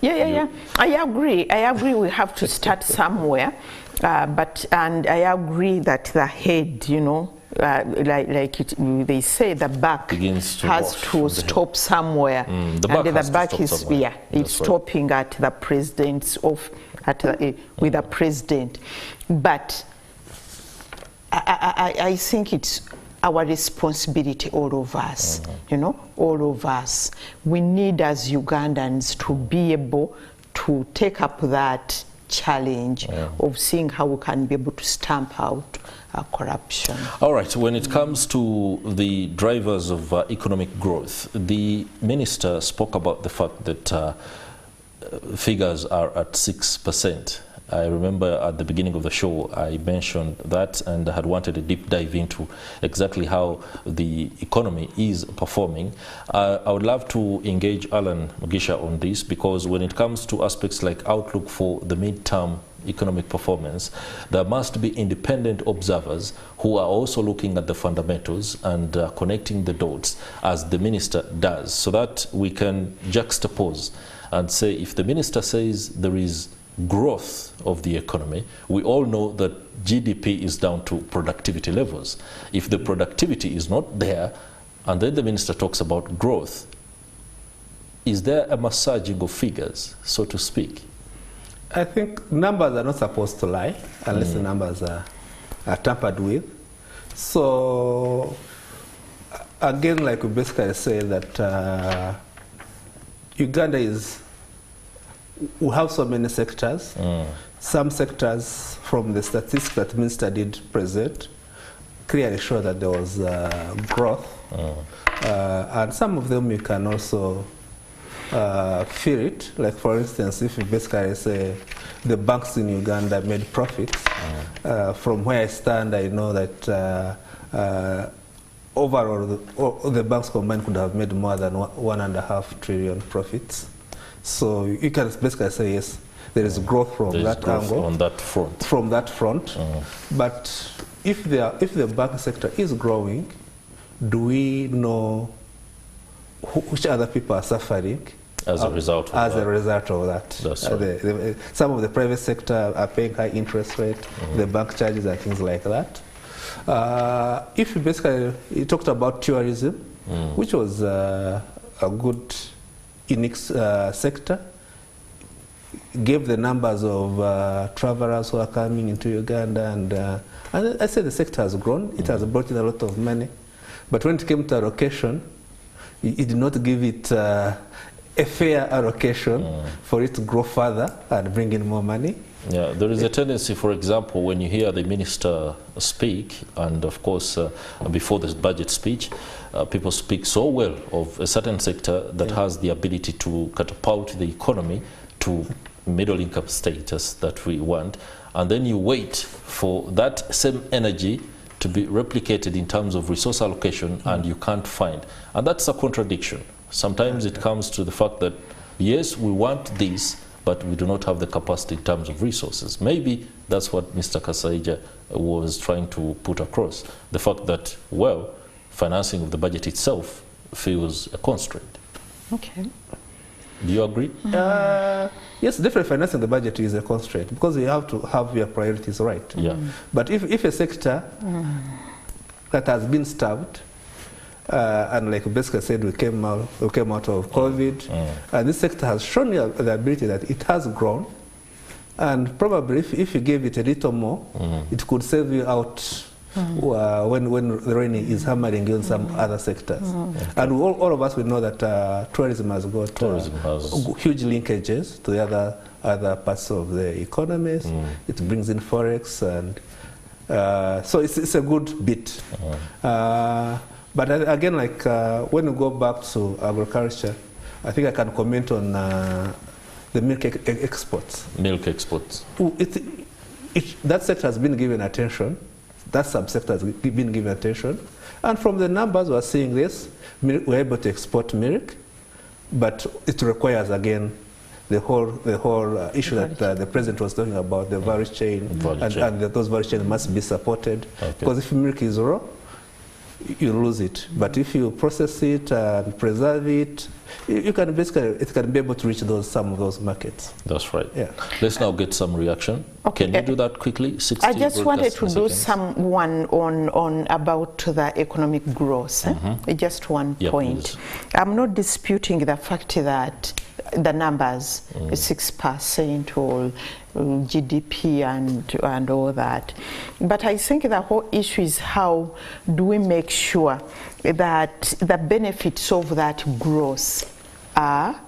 Yeah. I agree. We have to start somewhere, and I agree that the head, you know, they say, the back has to stop somewhere, and the back is it's stopping at the president's with the president. But I think it's our responsibility, all of us, you know, all of us. We need, as Ugandans, to be able to take up that challenge of seeing how we can be able to stamp out corruption. All right, when it comes to the drivers of economic growth, the minister spoke about the fact that figures are at 6%. I remember at the beginning of the show I mentioned that, and I had wanted a deep dive into exactly how the economy is performing. I would love to engage Alan Mugisha on this, because when it comes to aspects like outlook for the midterm economic performance, there must be independent observers who are also looking at the fundamentals and connecting the dots, as the minister does, so that we can juxtapose and say, if the minister says there is growth of the economy, we all know that GDP is down to productivity levels. If the productivity is not there, and then the minister talks about growth, is there a massaging of figures, so to speak? I think numbers are not supposed to lie unless the numbers are tampered with. So again, like we basically say that Uganda we have so many sectors. Some sectors from the statistics that the minister did present clearly show that there was growth. And some of them you can also feel it. Like for instance, if you basically say the banks in Uganda made profits, from where I stand, I know that overall the banks combined could have made more than 1.5 trillion profits. So you can basically say, yes, there is growth from that angle. On that front. From that front. But if the bank sector is growing, do we know which other people are suffering as a result of that? That's right. Some of the private sector are paying high interest rate, the bank charges and things like that. If you basically, you talked about tourism, which was a good unique sector, gave the numbers of travelers who are coming into Uganda, and I say the sector has grown. It has brought in a lot of money, but when it came to allocation, it did not give it a fair allocation for it to grow further and bring in more money. Yeah, there is a tendency, for example, when you hear the minister speak, and of course before this budget speech, people speak so well of a certain sector that has the ability to catapult the economy to middle income status that we want, and then you wait for that same energy to be replicated in terms of resource allocation, and you can't find. And that's a contradiction. Sometimes it comes to the fact that, yes, we want this, but we do not have the capacity in terms of resources. Maybe that's what Mr. Kasaija was trying to put across. The fact that, well, financing of the budget itself feels a constraint. Okay. Do you agree? Yes, definitely financing the budget is a constraint, because you have to have your priorities right. Yeah. But if a sector that has been starved, and like basically said, we came out of COVID, and this sector has shown the ability that it has grown, and probably if you gave it a little more, it could save you out when the rain is hammering in some other sectors. And all of us, we know that tourism has got huge linkages to the other parts of the economies. It brings in forex, and so it's a good bit. But again, like when we go back to agriculture, I think I can comment on the milk exports. Milk exports. That sector has been given attention. That subsector has been given attention. And from the numbers we're seeing this, we're able to export milk, but it requires, again, the whole issue that the president was talking about, the value chain, and those value chains must be supported. Because if milk is raw, you lose it. But if you process it and preserve it, you can basically, it can be able to reach some of those markets. That's right. Yeah. Let's now get some reaction. Okay. Can you do that quickly? 60 I just wanted to do seconds. one on about the economic growth. Just one point. Please. I'm not disputing the fact that the numbers, 6% or GDP and all that. But I think the whole issue is how do we make sure that the benefits of that growth are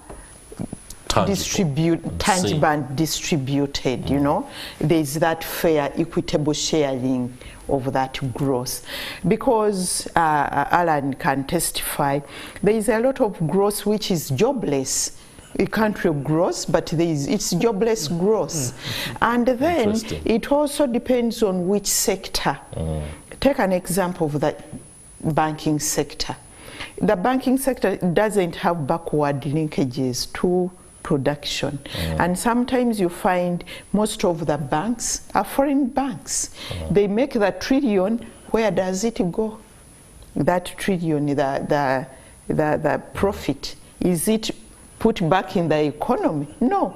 tangible and distributed, you know. There's that fair, equitable sharing of that growth. Because Alan can testify, there is a lot of growth which is jobless. a country grows, but it's jobless growth. And then it also depends on which sector. Take an example of the banking sector. The banking sector doesn't have backward linkages to production. And sometimes you find most of the banks are foreign banks. They make the trillion, where does it go? That trillion, the profit, is it put back in the economy? No.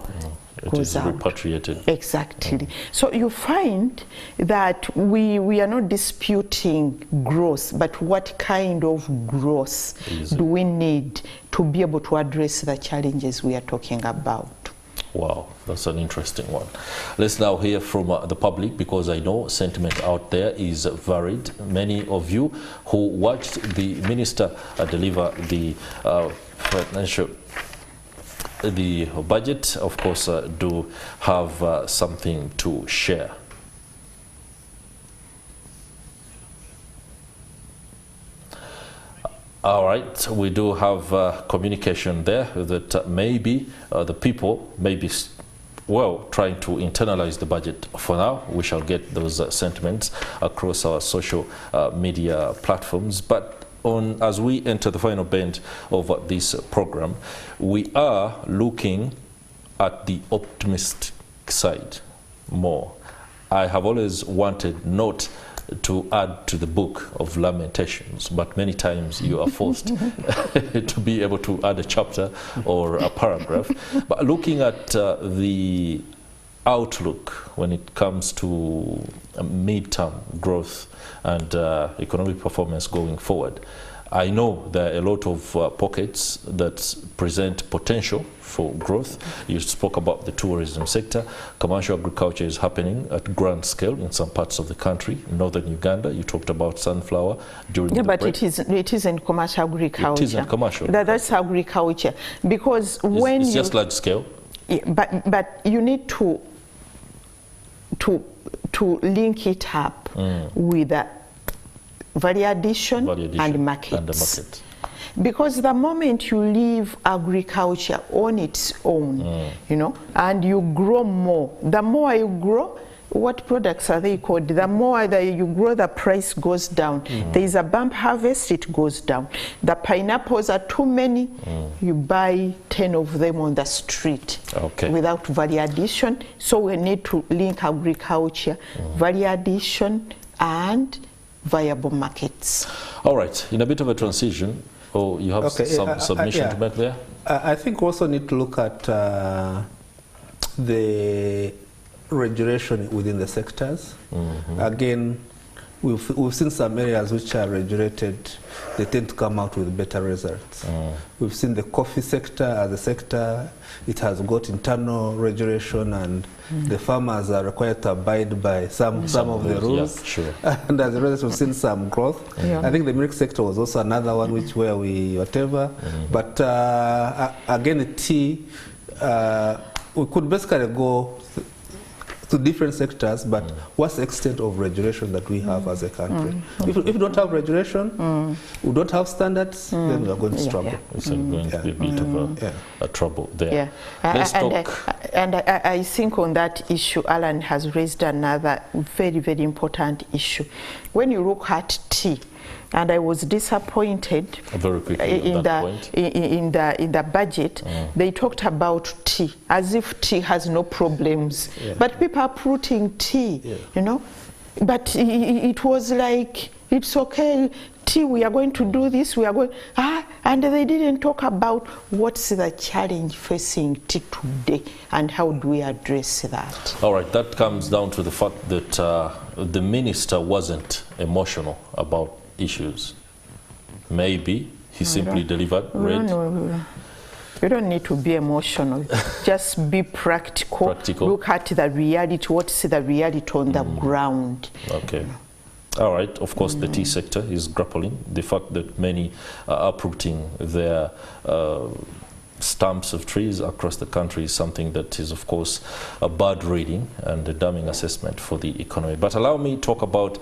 It is repatriated. Exactly. So you find that we are not disputing growth, but what kind of growth do we need to be able to address the challenges we are talking about? Wow, that's an interesting one. Let's now hear from the public, because I know sentiment out there is varied. Many of you who watched the minister deliver the the budget, of course, do have something to share. All right, we do have communication there that maybe the people may be, well, trying to internalize the budget. For now, we shall get those sentiments across our social media platforms. But as we enter the final bend of this program, we are looking at the optimistic side more. I have always wanted not to add to the book of Lamentations, but many times you are forced to be able to add a chapter or a paragraph. But looking at the outlook when it comes to mid-term growth and economic performance going forward, I know there are a lot of pockets that present potential for growth. You spoke about the tourism sector. Commercial agriculture is happening at grand scale in some parts of the country. In northern Uganda, you talked about sunflower during the break. But it isn't commercial agriculture. It isn't commercial. That's agriculture. Because when it's just large scale. Yeah, but you need to link it up with value addition and markets. Because the moment you leave agriculture on its own, you know, and you grow more, the more you grow, what products are they called? The more that you grow, the price goes down. There is a bump harvest, it goes down. The pineapples are too many, you buy 10 of them on the street without value addition. So we need to link agriculture, value addition, and viable markets. All right, in a bit of a transition, you have some submission to make there? I think we also need to look at the regulation within the sectors. Again, we've seen some areas which are regulated, they tend to come out with better results. We've seen the coffee sector as a sector, it has got internal regulation, and the farmers are required to abide by some of the rules. And as a result, we've seen some growth. I think the milk sector was also another one where we whatever. But again, the tea, we could basically go to different sectors, but what's the extent of regulation that we have as a country? If we don't have regulation, we don't have standards, then we are going to struggle. It's going to be a bit of a trouble there. Let's talk. And I think on that issue, Alan has raised another very, very important issue. When you look at tea, and I was disappointed very quickly in the budget. They talked about tea as if tea has no problems, but people are putting tea, you know. But it was like, it's okay, tea, we are going to do this, we are going, and they didn't talk about what's the challenge facing tea today and how do we address that. All right, that comes down to the fact that the minister wasn't emotional about issues. Maybe he simply delivered red. No. You don't need to be emotional. Just be practical. Look at the reality. What's the reality on the ground? Okay. All right. Of course, the tea sector is grappling. The fact that many are uprooting their stumps of trees across the country is something that is, of course, a bad reading and a damning assessment for the economy. But allow me to talk about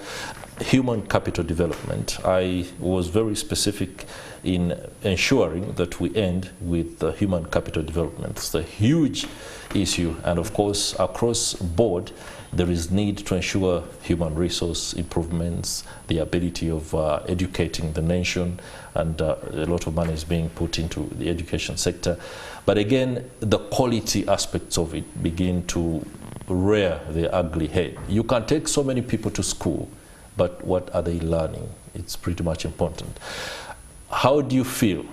human capital development, I was very specific in ensuring that we end with human capital development. It's a huge issue, and of course, across board, there is need to ensure human resource improvements, the ability of educating the nation, and a lot of money is being put into the education sector. But again, the quality aspects of it begin to rear their ugly head. You can take so many people to school, but what are they learning? It's pretty much important. How do you feel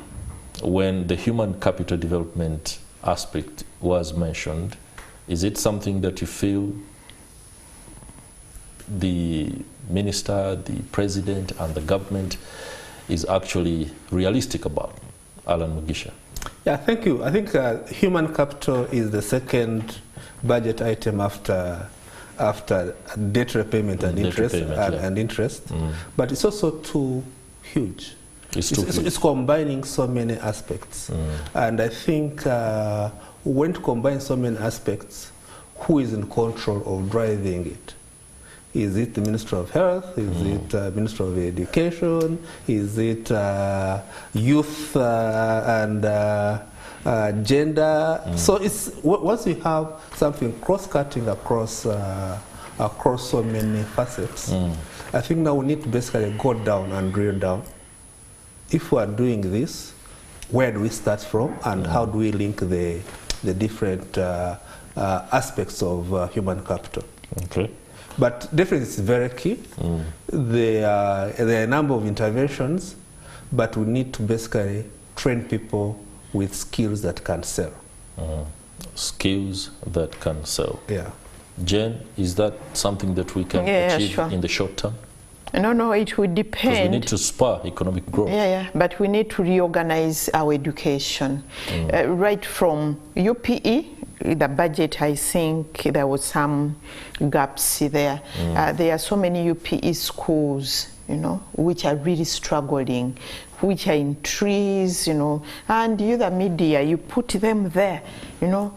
when the human capital development aspect was mentioned? Is it something that you feel the minister, the president, and the government is actually realistic about? Alan Mugisha. Yeah, thank you. I think human capital is the second budget item after debt repayment and interest. But it's also too huge. It's combining so many aspects. And I think when to combine so many aspects, who is in control of driving it? Is it the Minister of Health? Is it Minister of Education? Is it youth and gender? So it's once you have something cross-cutting across so many facets, I think now we need to basically go down and drill down. If we are doing this, where do we start from, and how do we link the different aspects of human capital? Okay. But definitely it's very key. There are a number of interventions, but we need to basically train people with skills that can sell. Skills that can sell. Yeah. Jen, is that something that we can achieve in the short term? No, it would depend. Because we need to spur economic growth. Yeah, but we need to reorganize our education. Right from UPE, the budget, I think there was some gaps there. There are so many UPE schools, you know, which are really struggling, which are in trees, you know, and you, the media, you put them there, you know.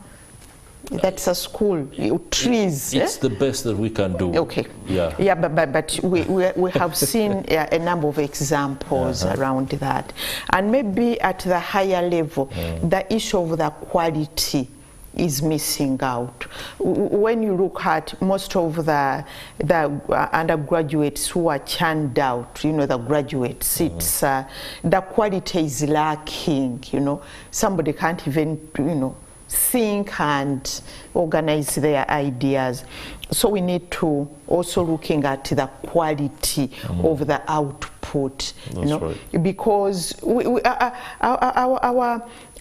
That's a school, trees. It's the best that we can do. Okay. Yeah. Yeah, but we have seen a number of examples around that, and maybe at the higher level, the issue of the quality is missing out. When you look at most of the undergraduates who are churned out, you know, the graduate seats, the quality is lacking. You know, somebody can't even, you know, think and organize their ideas. So we need to also looking at the quality of the output. That's you know, right. Because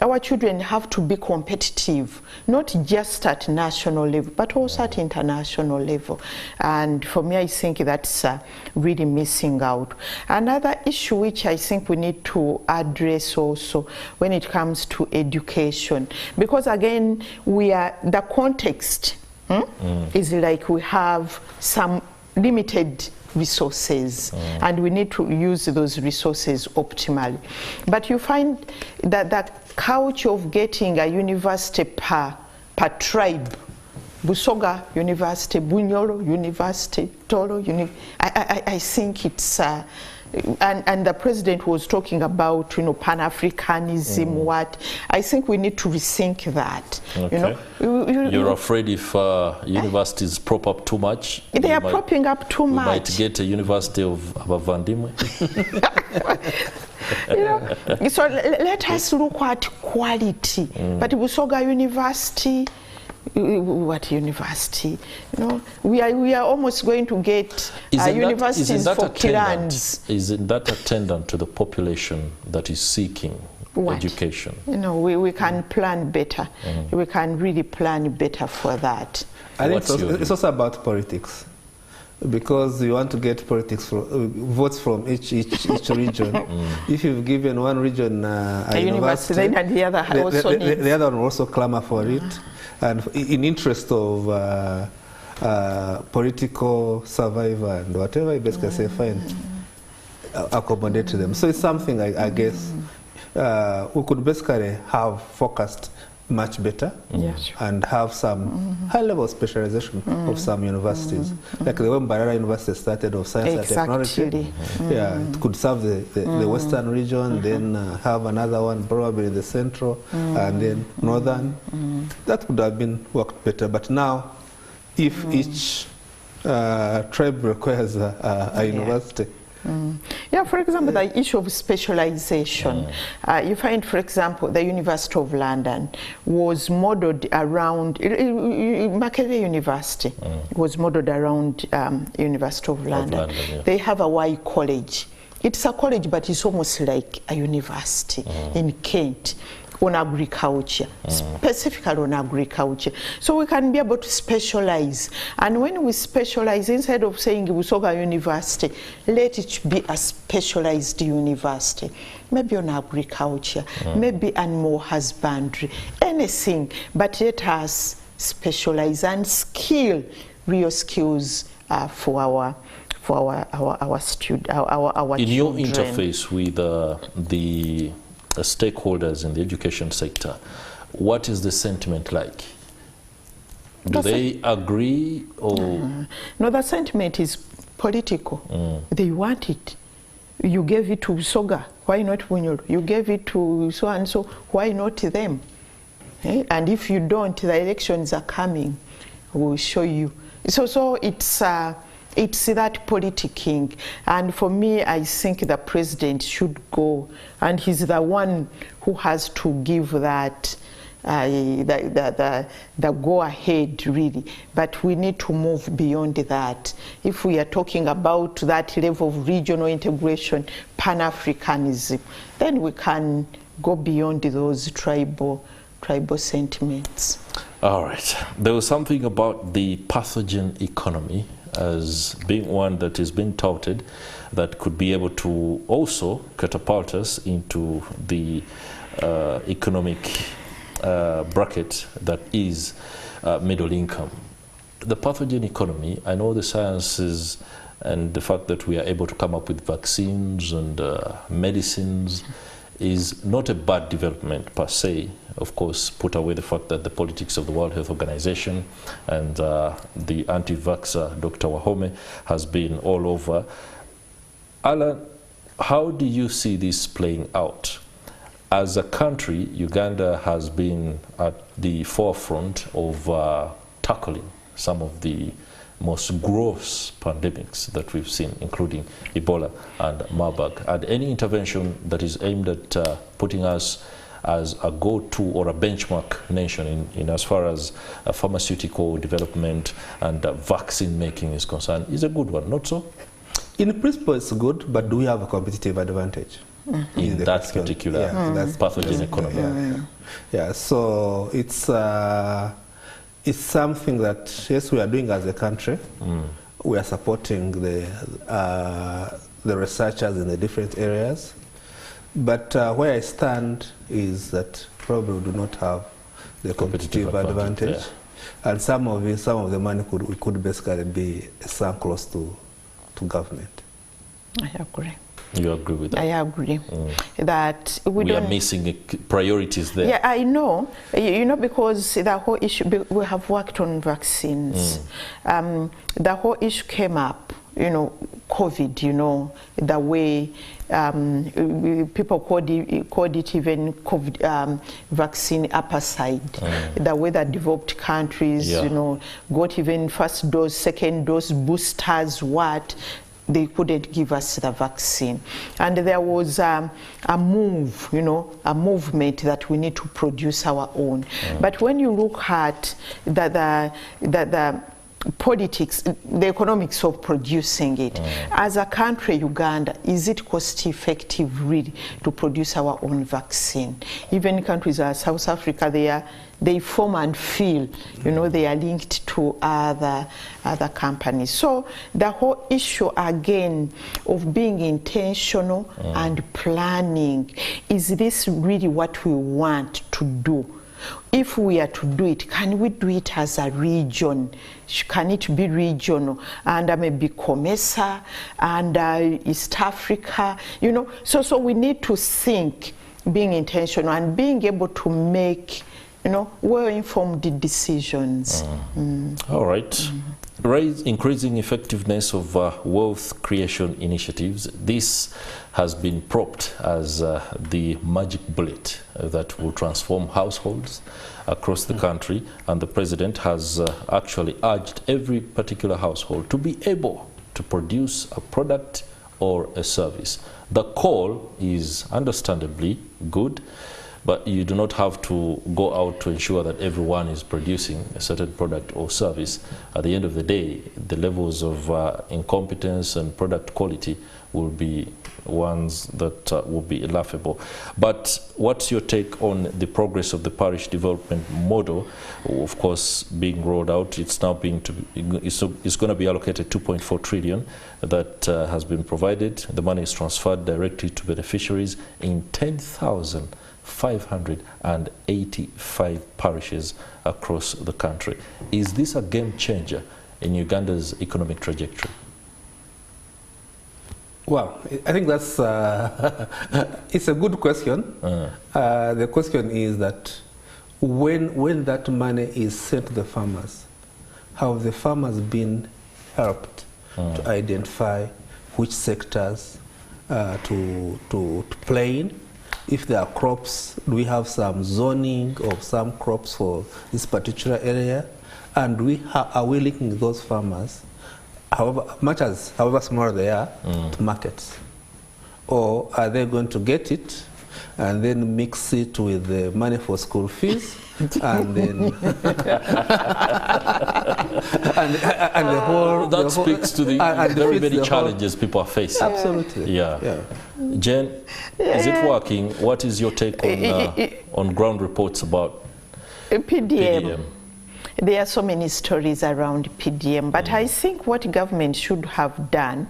our children have to be competitive, not just at national level, but also at international level. And for me, I think that's really missing out. Another issue which I think we need to address also when it comes to education, because again, the context is like we have some limited resources and we need to use those resources optimally. But you find that that couch of getting a university per tribe, Busoga University, Bunyoro University, Toro I think it's and the president was talking about, you know, Pan-Africanism, what. I think we need to rethink that. Okay. You know, you're afraid if universities prop up too much? They are propping up too much. We might get a University of Abavandimwe. You know, so let us look at quality. But Busoga University, what university? You know, we are almost going to get universities for clans. Isn't that attendant to the population that is seeking education? You know, we can plan better. We can really plan better for that. I think it's also about politics, because you want to get politics votes from each region. If you've given one region a university, then the other the other one will also clamor for it. And in interest of political survival and whatever, you basically say, fine, accommodate them. So it's something I guess we could basically have focused much better Yes. and have some high-level specialization of some universities. Like the way Mbarara University started of science and technology. Yeah, it could serve the western region, then have another one probably in the central and then northern. That would have been worked better. But now, if each tribe requires a university, Yeah, for example, the issue of specialization. You find, for example, the University of London was modeled around, Makerere University was modeled around University of London. Yeah. They have a Y college. It's a college, but it's almost like a university in Kent. On agriculture, specifically on agriculture. So we can be able to specialize. And when we specialize, instead of saying Busoga University, let it be a specialized university. Maybe on agriculture, maybe animal husbandry, anything. But let us specialize and skill, real skills for our students, our in your children. interface with the stakeholders in the education sector, what is the sentiment like? Do they agree or? No, the sentiment is political. They want it. You gave it to Soga, why not Bunyoro? You gave it to so and so, why not them? And if you don't, the elections are coming. We'll show you. So it's that politicking, and for me, I think the president should go, and he's the one who has to give that the go ahead, really. But we need to move beyond that. If we are talking about that level of regional integration, Pan-Africanism, then we can go beyond those tribal sentiments. All right. There was something about the pathogen economy as being one that is being touted that could be able to also catapult us into the economic bracket that is middle income. The pathogen economy, I know the sciences and the fact that we are able to come up with vaccines and medicines is not a bad development per se. Of course, put away the fact that the politics of the World Health Organization and the anti-vaxxer Dr. Wahome has been all over. Alan, how do you see this playing out? As a country, Uganda has been at the forefront of tackling some of the most gross pandemics that we've seen, including Ebola and Marburg. And any intervention that is aimed at putting us as a go-to or a benchmark nation in as far as pharmaceutical development and vaccine making is concerned is a good one, not so? In principle, it's good, but do we have a competitive advantage? In that particular pathogen economy. Yeah, so it's something that, yes, we are doing as a country. We are supporting the researchers in the different areas. But where I stand is that probably we do not have the competitive advantage. Yeah. And some of the money could basically be sunk close to government. I agree. You agree with that? I agree. That we are missing priorities there. Yeah, I know. You know, because the whole issue, we have worked on vaccines. The whole issue came up, you know, COVID, you know, the way people called it even COVID vaccine apartheid. The way that developed countries, you know, got even first dose, second dose, boosters, what, they couldn't give us the vaccine. And there was a move, you know, a movement that we need to produce our own. But when you look at the politics, the economics of producing it, as a country, Uganda, is it cost effective really to produce our own vaccine? Even countries like South Africa, they form and feel, you know, they are linked to other companies. So the whole issue again of being intentional and planning, is this really what we want to do? If we are to do it, can we do it as a region? Can it be regional? And maybe COMESA and East Africa, you know? So we need to think, being intentional and being able to make well-informed decisions. All right. Increasing effectiveness of wealth creation initiatives. This has been propped as the magic bullet that will transform households across the country, and the president has actually urged every particular household to be able to produce a product or a service. The call is understandably good, but you do not have to go out to ensure that everyone is producing a certain product or service. At the end of the day, the levels of incompetence and product quality will be ones that will be laughable. But what's your take on the progress of the parish development model? Of course, being rolled out, it's now it's going to be allocated 2.4 trillion that has been provided. The money is transferred directly to beneficiaries in 10,585 parishes across the country. Is this a game changer in Uganda's economic trajectory? Well, I think that's it's a good question. The question is that when that money is sent to the farmers, how have the farmers been helped to identify which sectors to play in? If there are crops, do we have some zoning of some crops for this particular area? And are we linking those farmers, however small they are, to markets? Or are they going to get it and then mix it with the money for school fees and then and the whole that speaks to the very many challenges people are facing. Absolutely. Yeah. Jen, is it working? What is your take on ground reports about PDM? There are so many stories around PDM, but I think what government should have done,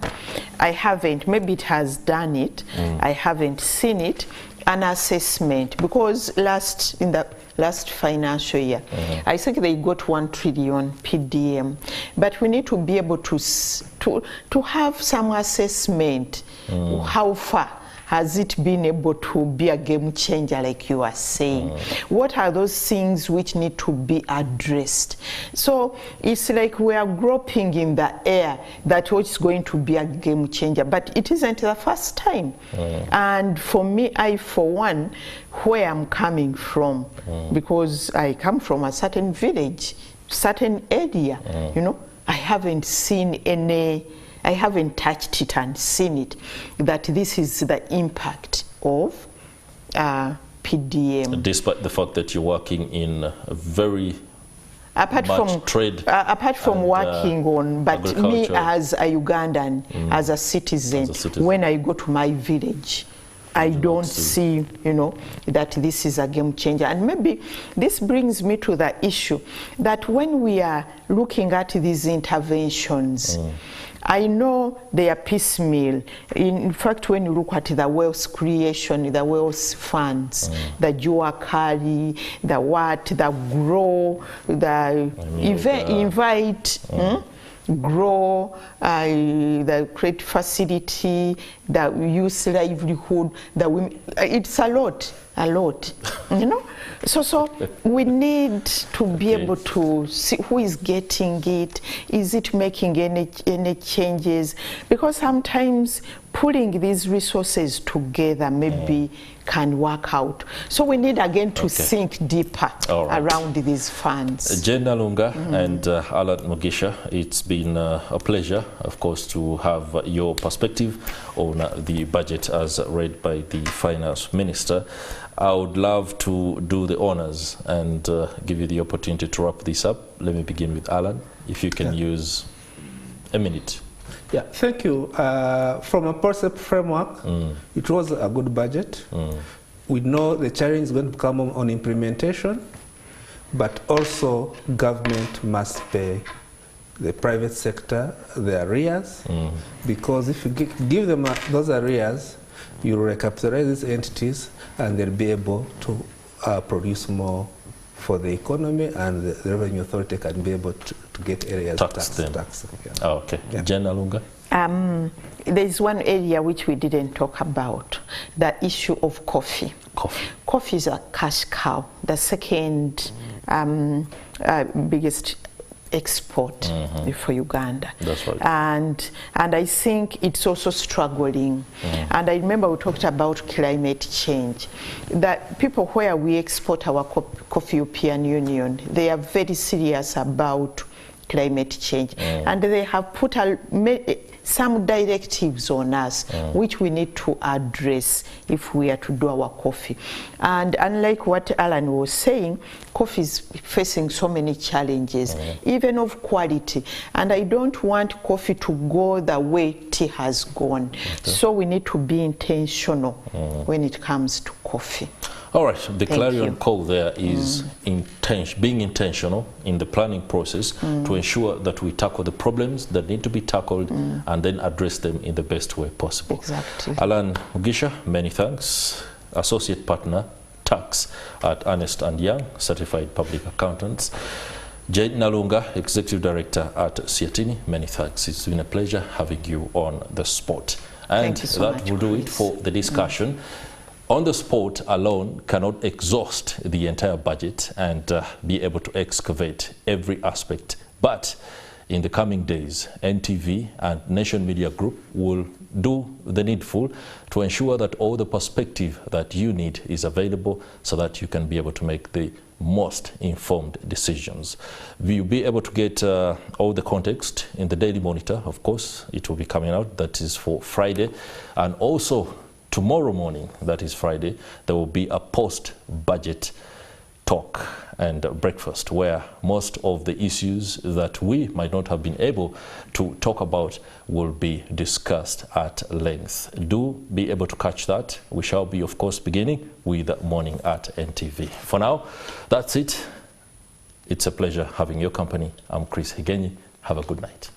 I haven't, maybe it has done it, I haven't seen it, an assessment, because in the last financial year, I think they got 1 trillion PDM, but we need to be able to have some assessment, how far has it been able to be a game changer, like you are saying? What are those things which need to be addressed? So it's like we are groping in the air that what's going to be a game changer, but it isn't the first time. And for me, for one, where I'm coming from, because I come from a certain village, certain area, I haven't seen any, I haven't touched it and seen it, that this is the impact of PDM. Despite the fact that you're working in a very apart from working on, but me as a Ugandan, as a citizen, when I go to my village, I don't see, that this is a game changer. And maybe this brings me to the issue that when we are looking at these interventions, I know they are piecemeal. In fact, when you look at the wealth creation, the wealth funds, the Juakari, the what, the grow, the invite, grow, the create facility, the youth livelihood, the women, it's a lot, So we need to be able to see who is getting it. Is it making any changes? Because sometimes pulling these resources together maybe can work out. So we need again to think deeper around these funds. Jen Nalunga and Alan Mugisha, it's been a pleasure, of course, to have your perspective on the budget as read by the Finance Minister. I would love to do the honors and give you the opportunity to wrap this up. Let me begin with Alan, if you can use a minute. Yeah, thank you. From a PERCEP framework, it was a good budget. We know the challenge is going to come on implementation, but also government must pay the private sector the arrears, because if you give them those arrears, you recapitalize these entities and they'll be able to produce more for the economy, and the Revenue Authority can be able to get areas tax. Jen Nalunga? There is one area which we didn't talk about, the issue of coffee. coffee is a cash cow, the second biggest export for Uganda. That's right. And I think it's also struggling. And I remember we talked about climate change. That people where we export our coffee, European Union, they are very serious about climate change. And they have put some directives on us which we need to address if we are to do our coffee. And unlike what Alan was saying, coffee is facing so many challenges, even of quality. And I don't want coffee to go the way tea has gone. So we need to be intentional when it comes to coffee. All right, the clarion call there is being intentional in the planning process to ensure that we tackle the problems that need to be tackled and then address them in the best way possible. Exactly. Alan Mugisha, many thanks. Associate Partner, Tax at Ernst & Young, Certified Public Accountants. Jane Nalunga, Executive Director at Siatini, many thanks. It's been a pleasure having you on The Spot. And that will do it for the discussion. On the Spot alone cannot exhaust the entire budget and be able to excavate every aspect. But in the coming days, NTV and Nation Media Group will do the needful to ensure that all the perspective that you need is available so that you can be able to make the most informed decisions. We'll be able to get all the context in the Daily Monitor, of course. It will be coming out. That is for Friday. And also, tomorrow morning, that is Friday, there will be a post-budget talk and breakfast where most of the issues that we might not have been able to talk about will be discussed at length. Do be able to catch that. We shall be, of course, beginning with Morning at NTV. For now, that's it. It's a pleasure having your company. I'm Chris Higenyi. Have a good night.